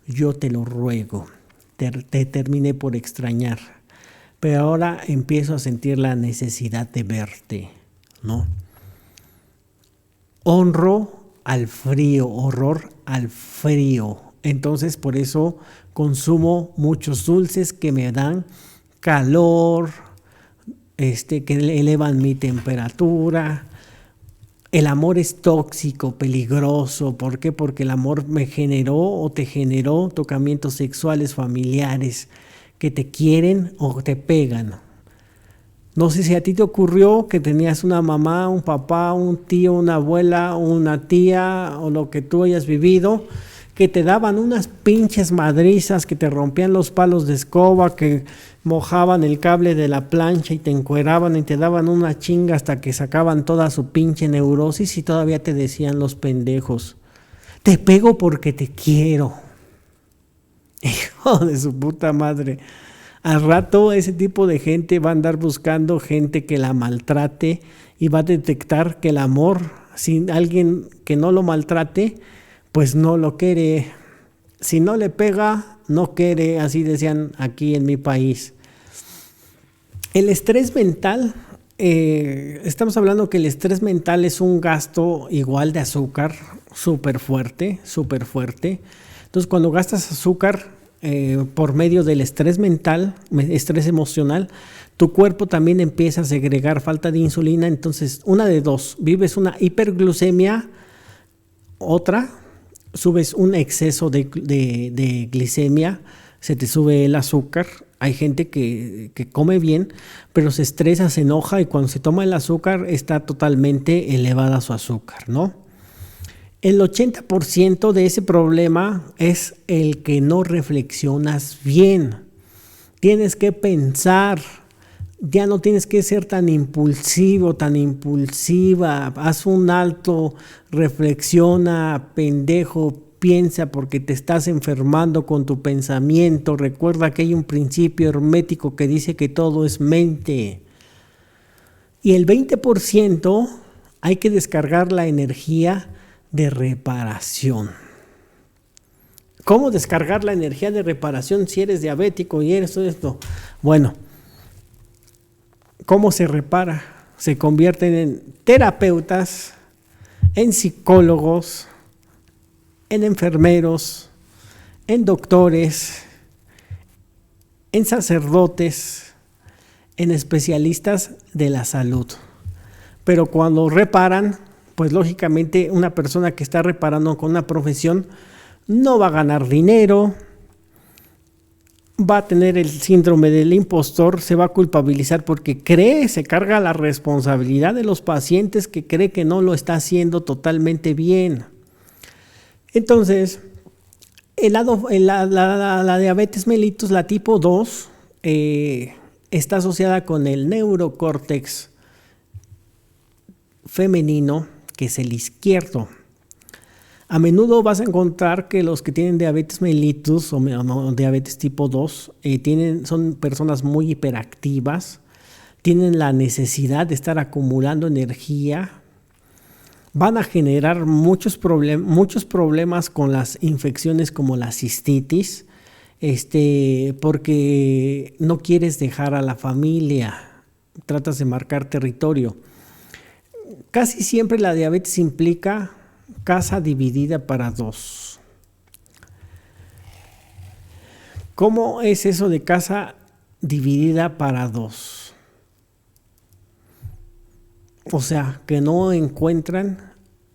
yo te lo ruego. Te terminé por extrañar, pero ahora empiezo a sentir la necesidad de verte, ¿no? Honro al frío, horror al frío. Entonces por eso consumo muchos dulces que me dan calor, que elevan mi temperatura. El amor es tóxico, peligroso. ¿Por qué? Porque el amor me generó o te generó tocamientos sexuales familiares que te quieren o te pegan. No sé si a ti te ocurrió que tenías una mamá, un papá, un tío, una abuela, una tía o lo que tú hayas vivido, que te daban unas pinches madrizas, que te rompían los palos de escoba, que mojaban el cable de la plancha y te encueraban y te daban una chinga hasta que sacaban toda su pinche neurosis y todavía te decían los pendejos: te pego porque te quiero. Hijo de su puta madre. Al rato ese tipo de gente va a andar buscando gente que la maltrate y va a detectar que el amor sin alguien que no lo maltrate, pues no lo quiere. Si no le pega, no quiere, así decían aquí en mi país. El estrés mental, estamos hablando que el estrés mental es un gasto igual de azúcar, súper fuerte, súper fuerte. Entonces cuando gastas azúcar por medio del estrés mental, estrés emocional, tu cuerpo también empieza a segregar falta de insulina. Entonces, una de dos: vives una hiperglucemia, otra, subes un exceso de glicemia, se te sube el azúcar. Hay gente que come bien, pero se estresa, se enoja y cuando se toma el azúcar está totalmente elevada su azúcar, ¿no? El 80% de ese problema es el que no reflexionas bien. Tienes que pensar, ya no tienes que ser tan impulsivo, tan impulsiva. Haz un alto, reflexiona, pendejo, piensa, porque te estás enfermando con tu pensamiento. Recuerda que hay un principio hermético que dice que todo es mente. Y el 20% hay que descargar la energía de reparación. ¿Cómo descargar la energía de reparación si eres diabético y eres todo esto? Bueno, ¿cómo se repara? Se convierten en terapeutas, en psicólogos, en enfermeros, en doctores, en sacerdotes, en especialistas de la salud. Pero cuando reparan, pues lógicamente una persona que está reparando con una profesión no va a ganar dinero, va a tener el síndrome del impostor, se va a culpabilizar porque se carga la responsabilidad de los pacientes, que cree que no lo está haciendo totalmente bien. Entonces, la diabetes mellitus, la tipo 2, está asociada con el neurocórtex femenino, que es el izquierdo. A menudo vas a encontrar que los que tienen diabetes mellitus o diabetes tipo 2 son personas muy hiperactivas, tienen la necesidad de estar acumulando energía, van a generar muchos problemas con las infecciones como la cistitis, porque no quieres dejar a la familia, tratas de marcar territorio. Casi siempre la diabetes implica casa dividida para dos. ¿Cómo es eso de casa dividida para dos? O sea, que no encuentran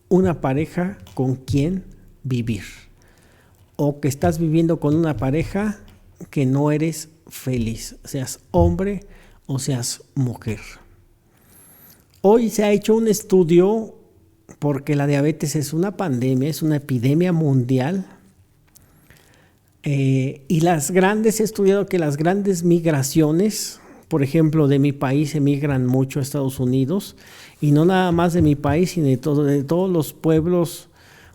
una pareja con quien vivir. o que estás viviendo con una pareja que no eres feliz, seas hombre o seas mujer. Hoy se ha hecho un estudio porque la diabetes es una pandemia, es una epidemia mundial. Y he estudiado que las grandes migraciones, por ejemplo, de mi país emigran mucho a Estados Unidos, y no nada más de mi país, sino de todos los pueblos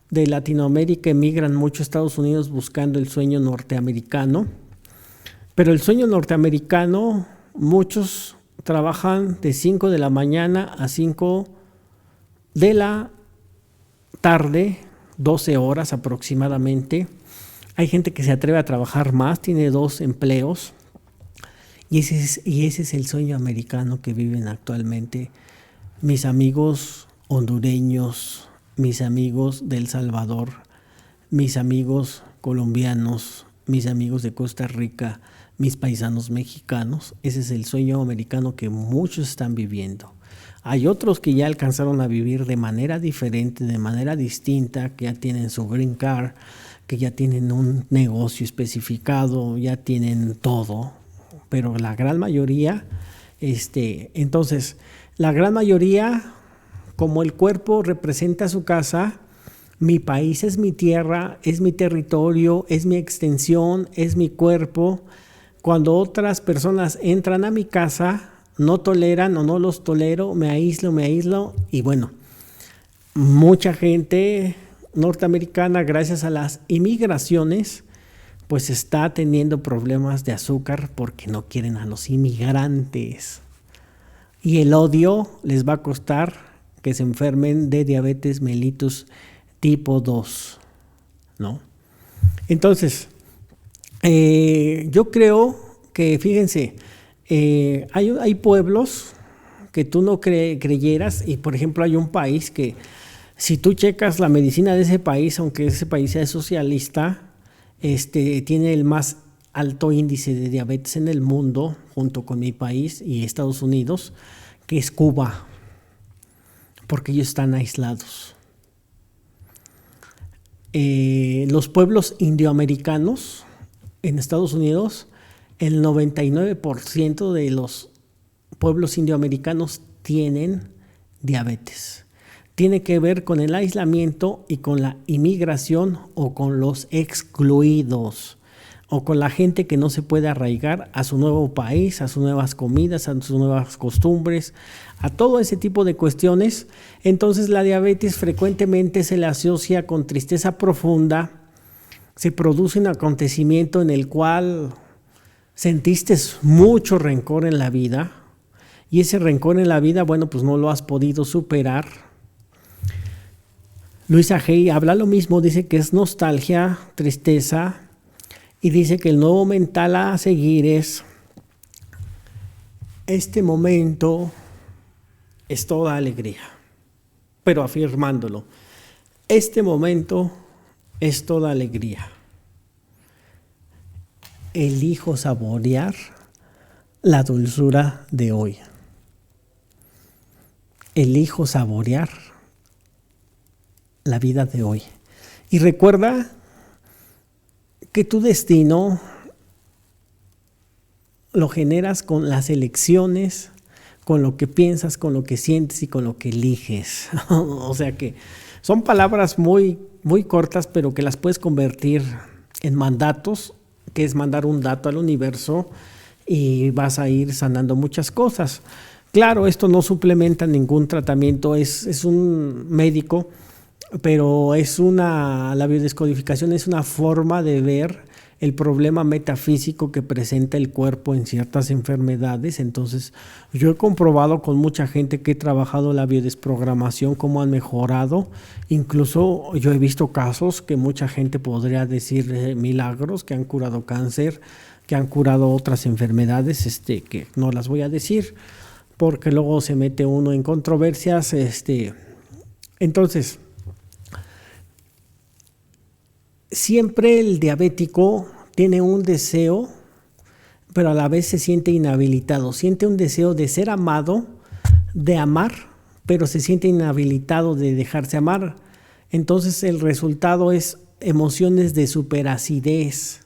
de Latinoamérica emigran mucho a Estados Unidos buscando el sueño norteamericano. Pero el sueño norteamericano, muchos trabajan de 5 de la mañana a 5 de la tarde, 12 horas aproximadamente. Hay gente que se atreve a trabajar más, tiene 2 empleos, y ese es el sueño americano que viven actualmente mis amigos hondureños, mis amigos de El Salvador, mis amigos colombianos, mis amigos de Costa Rica, mis paisanos mexicanos. Ese es el sueño americano que muchos están viviendo. Hay otros que ya alcanzaron a vivir de manera diferente, de manera distinta, que ya tienen su green card, que ya tienen un negocio especificado, ya tienen todo, pero la gran mayoría, entonces, la gran mayoría, como el cuerpo representa su casa, mi país es mi tierra, es mi territorio, es mi extensión, es mi cuerpo. Cuando otras personas entran a mi casa, no toleran o no los tolero, me aíslo, y bueno, mucha gente norteamericana, gracias a las inmigraciones, pues está teniendo problemas de azúcar porque no quieren a los inmigrantes. Y el odio les va a costar que se enfermen de diabetes mellitus tipo 2, ¿no? Entonces, yo creo que, fíjense, hay pueblos que tú no creyeras, y por ejemplo hay un país que, si tú checas la medicina de ese país, aunque ese país sea socialista, tiene el más alto índice de diabetes en el mundo, junto con mi país y Estados Unidos, que es Cuba, porque ellos están aislados. Los pueblos indioamericanos en Estados Unidos, el 99% de los pueblos indioamericanos tienen diabetes. Tiene que ver con el aislamiento y con la inmigración, o con los excluidos, o con la gente que no se puede arraigar a su nuevo país, a sus nuevas comidas, a sus nuevas costumbres, a todo ese tipo de cuestiones. Entonces la diabetes frecuentemente se le asocia con tristeza profunda, se produce un acontecimiento en el cual sentiste mucho rencor en la vida, y ese rencor en la vida, bueno, pues no lo has podido superar. Luisa Hay habla lo mismo, dice que es nostalgia, tristeza, y dice que el nuevo mental a seguir es: este momento es toda alegría, pero afirmándolo, este momento es toda alegría. Elijo saborear la dulzura de hoy. Elijo saborear la vida de hoy. Y recuerda que tu destino lo generas con las elecciones, con lo que piensas, con lo que sientes y con lo que eliges. O sea que son palabras muy, muy cortas, pero que las puedes convertir en mandatos, que es mandar un dato al universo, y vas a ir sanando muchas cosas. Claro, esto no suplementa ningún tratamiento, es un médico, pero la biodescodificación es una forma de ver el problema metafísico que presenta el cuerpo en ciertas enfermedades. Entonces, yo he comprobado con mucha gente que he trabajado la biodesprogramación cómo han mejorado. Incluso yo he visto casos que mucha gente podría decir milagros, que han curado cáncer, que han curado otras enfermedades, que no las voy a decir, porque luego se mete uno en controversias. Entonces, siempre el diabético tiene un deseo, pero a la vez se siente inhabilitado. Siente un deseo de ser amado, de amar, pero se siente inhabilitado de dejarse amar. Entonces el resultado es emociones de superacidez.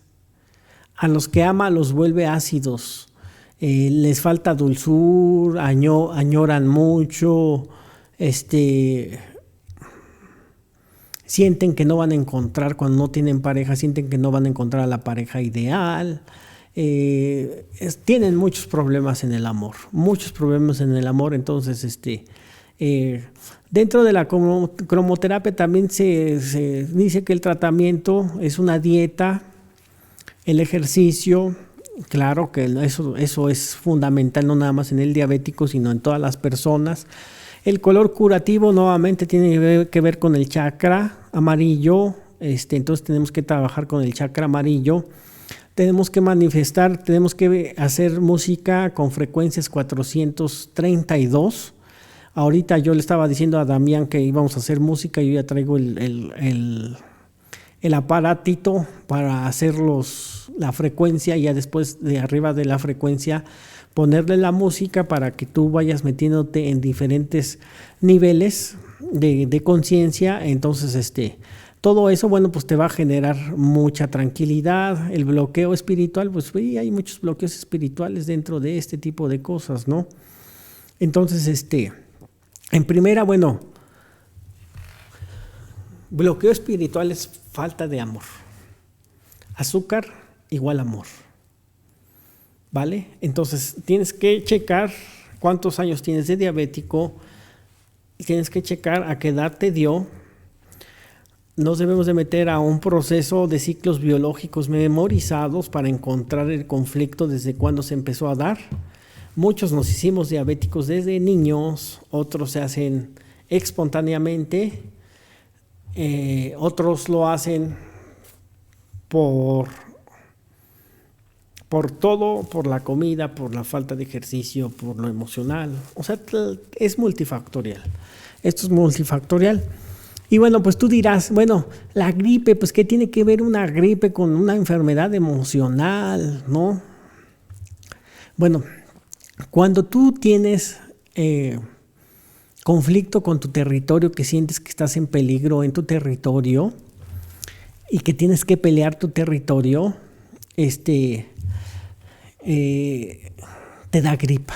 A los que ama los vuelve ácidos. Les falta dulzura, añoran mucho, sienten que no van a encontrar, cuando no tienen pareja, sienten que no van a encontrar a la pareja ideal. Tienen muchos problemas en el amor, entonces dentro de la cromoterapia también se dice que el tratamiento es una dieta, el ejercicio, claro que eso es fundamental, no nada más en el diabético, sino en todas las personas. El color curativo nuevamente tiene que ver con el chakra amarillo, entonces tenemos que trabajar con el chakra amarillo. Tenemos que manifestar, tenemos que hacer música con frecuencias 432. Ahorita yo le estaba diciendo a Damián que íbamos a hacer música, yo ya traigo el aparatito para hacer la frecuencia y ya después de arriba de la frecuencia ponerle la música para que tú vayas metiéndote en diferentes niveles de conciencia. Entonces todo eso, bueno, pues te va a generar mucha tranquilidad. El bloqueo espiritual, pues hay muchos bloqueos espirituales dentro de este tipo de cosas, ¿no? Entonces, en primera, bueno, bloqueo espiritual es falta de amor. Azúcar igual amor, ¿vale? Entonces tienes que checar cuántos años tienes de diabético, tienes que checar a qué edad te dio. Nos debemos de meter a un proceso de ciclos biológicos memorizados para encontrar el conflicto desde cuándo se empezó a dar. Muchos nos hicimos diabéticos desde niños, otros se hacen espontáneamente, otros lo hacen por todo, por la comida, por la falta de ejercicio, por lo emocional. O sea, es multifactorial. Esto es multifactorial. Y bueno, pues tú dirás, bueno, la gripe, pues ¿qué tiene que ver una gripe con una enfermedad emocional, no? Bueno, cuando tú tienes conflicto con tu territorio, que sientes que estás en peligro en tu territorio y que tienes que pelear tu territorio, te da gripa.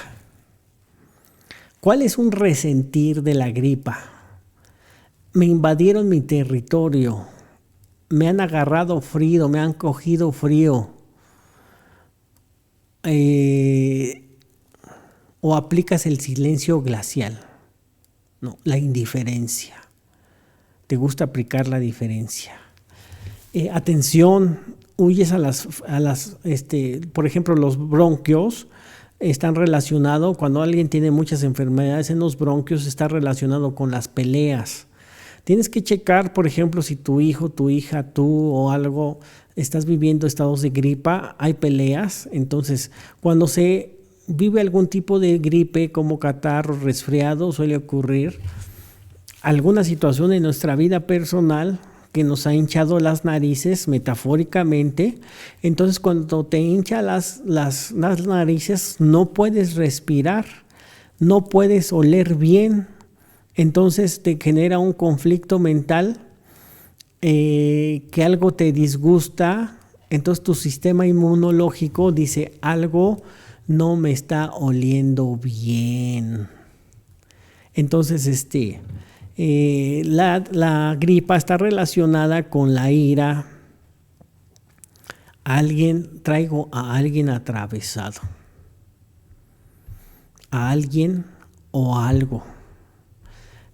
¿Cuál es un resentir de la gripa? Me invadieron mi territorio, me han agarrado frío, me han cogido frío. O aplicas el silencio glacial, no, la indiferencia. Te gusta aplicar la diferencia. Atención, huyes a las por ejemplo, los bronquios están relacionados, cuando alguien tiene muchas enfermedades en los bronquios, está relacionado con las peleas. Tienes que checar, por ejemplo, si tu hijo, tu hija, tú o algo, estás viviendo estados de gripa, hay peleas. Entonces, cuando se vive algún tipo de gripe como catarro, resfriado, suele ocurrir alguna situación en nuestra vida personal que nos ha hinchado las narices, metafóricamente. Entonces, cuando te hincha las narices, no puedes respirar, no puedes oler bien. Entonces te genera un conflicto mental, que algo te disgusta. Entonces tu sistema inmunológico dice, algo no me está oliendo bien. Entonces la gripa está relacionada con la ira. Traigo a alguien atravesado, a alguien o a algo.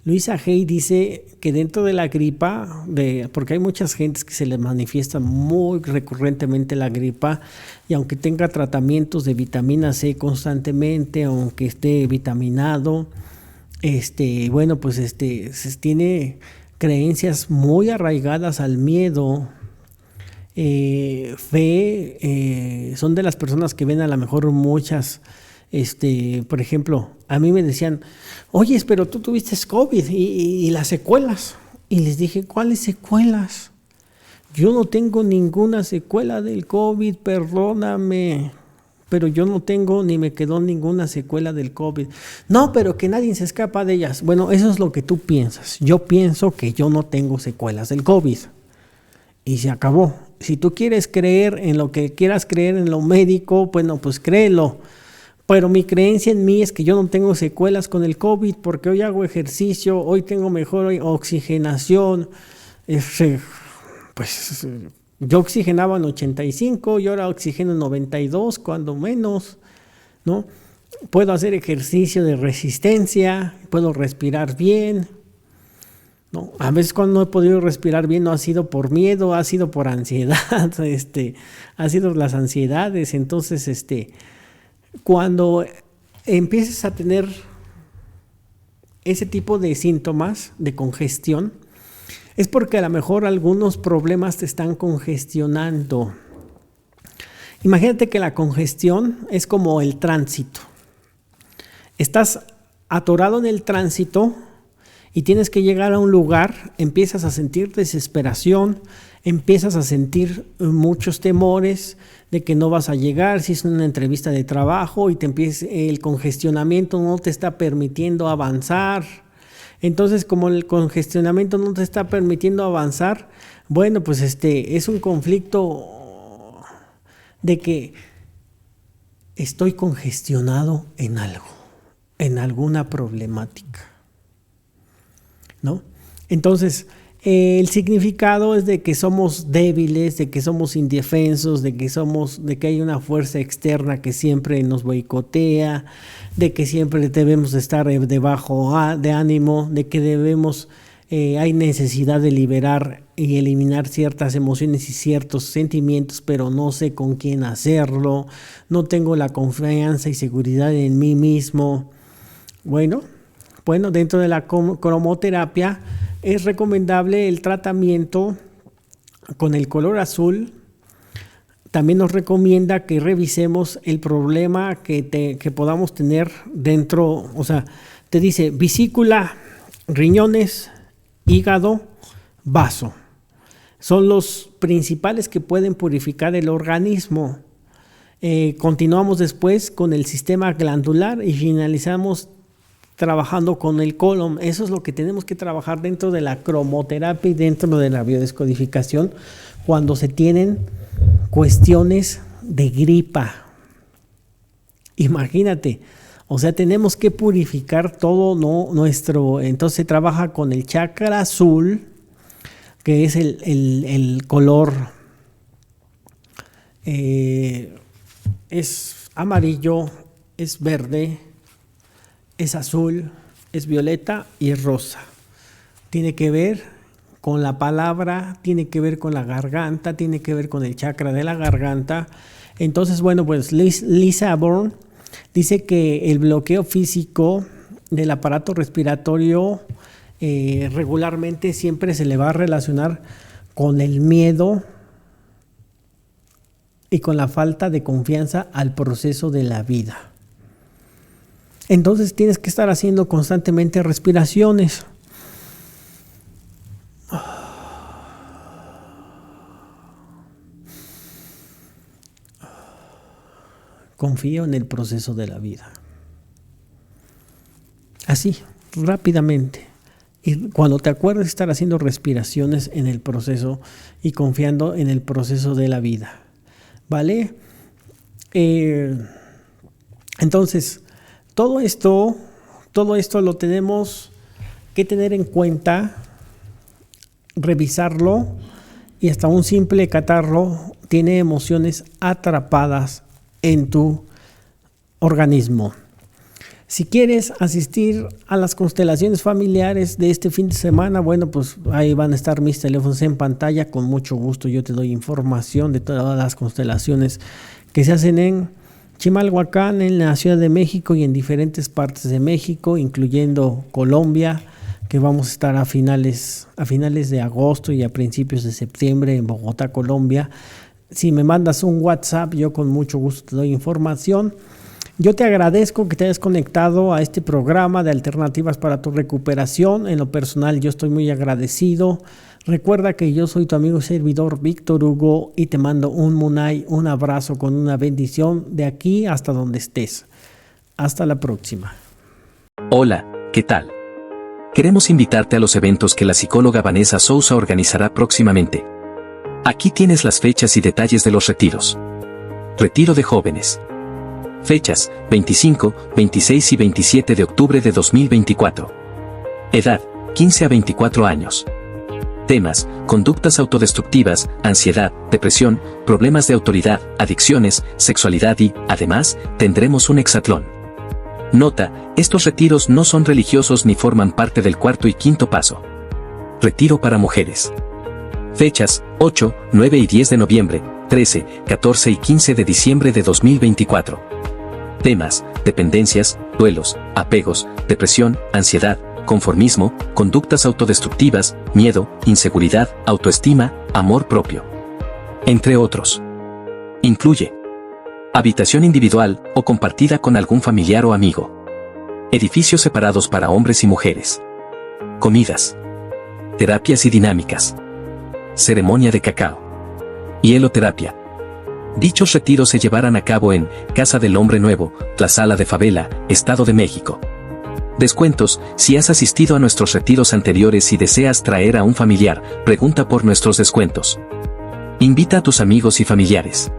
Luisa Hay dice que dentro de la gripa, porque hay muchas gentes que se les manifiesta muy recurrentemente la gripa, y aunque tenga tratamientos de vitamina C constantemente, aunque esté vitaminado, bueno, pues tiene creencias muy arraigadas al miedo, fe, son de las personas que ven a lo mejor muchas. Por ejemplo, a mí me decían, oye, pero tú tuviste COVID y las secuelas. Y les dije, ¿cuáles secuelas? Yo no tengo ninguna secuela del COVID, perdóname. Pero yo no tengo ni me quedó ninguna secuela del COVID. No, pero que nadie se escapa de ellas. Bueno, eso es lo que tú piensas. Yo pienso que yo no tengo secuelas del COVID. y se acabó. Si tú quieres creer en lo que quieras creer en lo médico, bueno, pues créelo. Pero mi creencia en mí es que yo no tengo secuelas con el COVID porque hoy hago ejercicio, hoy tengo mejor oxigenación. Pues yo oxigenaba en 85 y ahora oxigeno en 92, cuando menos, ¿no? Puedo hacer ejercicio de resistencia, puedo respirar bien, ¿no? A veces cuando no he podido respirar bien no ha sido por miedo, ha sido por ansiedad, ha sido las ansiedades. Entonces, cuando empieces a tener ese tipo de síntomas de congestión, es porque a lo mejor algunos problemas te están congestionando. Imagínate que la congestión es como el tránsito. Estás atorado en el tránsito y tienes que llegar a un lugar, empiezas a sentir desesperación, empiezas a sentir muchos temores de que no vas a llegar si es una entrevista de trabajo y el congestionamiento no te está permitiendo avanzar. Entonces, como el congestionamiento no te está permitiendo avanzar, bueno, pues es un conflicto de que estoy congestionado en algo, en alguna problemática, ¿no? Entonces, el significado es de que somos débiles, de que somos indefensos, de que hay una fuerza externa que siempre nos boicotea, de que siempre debemos estar debajo de ánimo, de que hay necesidad de liberar y eliminar ciertas emociones y ciertos sentimientos, pero no sé con quién hacerlo, no tengo la confianza y seguridad en mí mismo. Bueno, dentro de la cromoterapia es recomendable el tratamiento con el color azul. También nos recomienda que revisemos el problema que podamos tener dentro, o sea, te dice vesícula, riñones, hígado, vaso. Son los principales que pueden purificar el organismo. Continuamos después con el sistema glandular y finalizamos trabajando con el colon. Eso es lo que tenemos que trabajar dentro de la cromoterapia y dentro de la biodescodificación cuando se tienen cuestiones de gripa. Imagínate, o sea, tenemos que purificar todo nuestro. Entonces se trabaja con el chakra azul, que es el color, es amarillo, es verde, es azul, es violeta y es rosa. Tiene que ver con la palabra, tiene que ver con la garganta, tiene que ver con el chakra de la garganta. Entonces, bueno, pues Lisa Bourne dice que el bloqueo físico del aparato respiratorio regularmente siempre se le va a relacionar con el miedo y con la falta de confianza al proceso de la vida. Entonces tienes que estar haciendo constantemente respiraciones. Confío en el proceso de la vida. Así, rápidamente. Y cuando te acuerdes, estar haciendo respiraciones en el proceso y confiando en el proceso de la vida. ¿Vale? Entonces, todo esto lo tenemos que tener en cuenta, revisarlo, y hasta un simple catarro tiene emociones atrapadas en tu organismo. Si quieres asistir a las constelaciones familiares de este fin de semana, bueno, pues ahí van a estar mis teléfonos en pantalla. Con mucho gusto yo te doy información de todas las constelaciones que se hacen en Chimalhuacán, en la Ciudad de México y en diferentes partes de México, incluyendo Colombia, que vamos a estar a finales de agosto y a principios de septiembre en Bogotá, Colombia. Si me mandas un WhatsApp, yo con mucho gusto te doy información. Yo te agradezco que te hayas conectado a este programa de Alternativas para tu Recuperación. En lo personal, yo estoy muy agradecido. Recuerda que yo soy tu amigo y servidor Víctor Hugo y te mando un munay, un abrazo con una bendición de aquí hasta donde estés. Hasta la próxima. Hola, ¿qué tal? Queremos invitarte a los eventos que la psicóloga Vanessa Sousa organizará próximamente. Aquí tienes las fechas y detalles de los retiros. Retiro de jóvenes. Fechas: 25, 26 y 27 de octubre de 2024. Edad: 15 a 24 años. Temas: conductas autodestructivas, ansiedad, depresión, problemas de autoridad, adicciones, sexualidad y, además, tendremos un hexatlón. Nota: estos retiros no son religiosos ni forman parte del cuarto y quinto paso. Retiro para mujeres. Fechas: 8, 9 y 10 de noviembre, 13, 14 y 15 de diciembre de 2024. Temas: dependencias, duelos, apegos, depresión, ansiedad, conformismo, conductas autodestructivas, miedo, inseguridad, autoestima, amor propio. Entre otros. Incluye habitación individual o compartida con algún familiar o amigo. Edificios separados para hombres y mujeres. Comidas. Terapias y dinámicas. Ceremonia de cacao. Hieloterapia. Dichos retiros se llevarán a cabo en Casa del Hombre Nuevo, Tlazala de Favela, Estado de México. Descuentos: si has asistido a nuestros retiros anteriores y deseas traer a un familiar, pregunta por nuestros descuentos. Invita a tus amigos y familiares.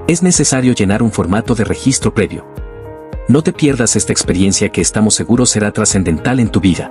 Es necesario llenar un formato de registro previo. No te pierdas esta experiencia que estamos seguros será trascendental en tu vida.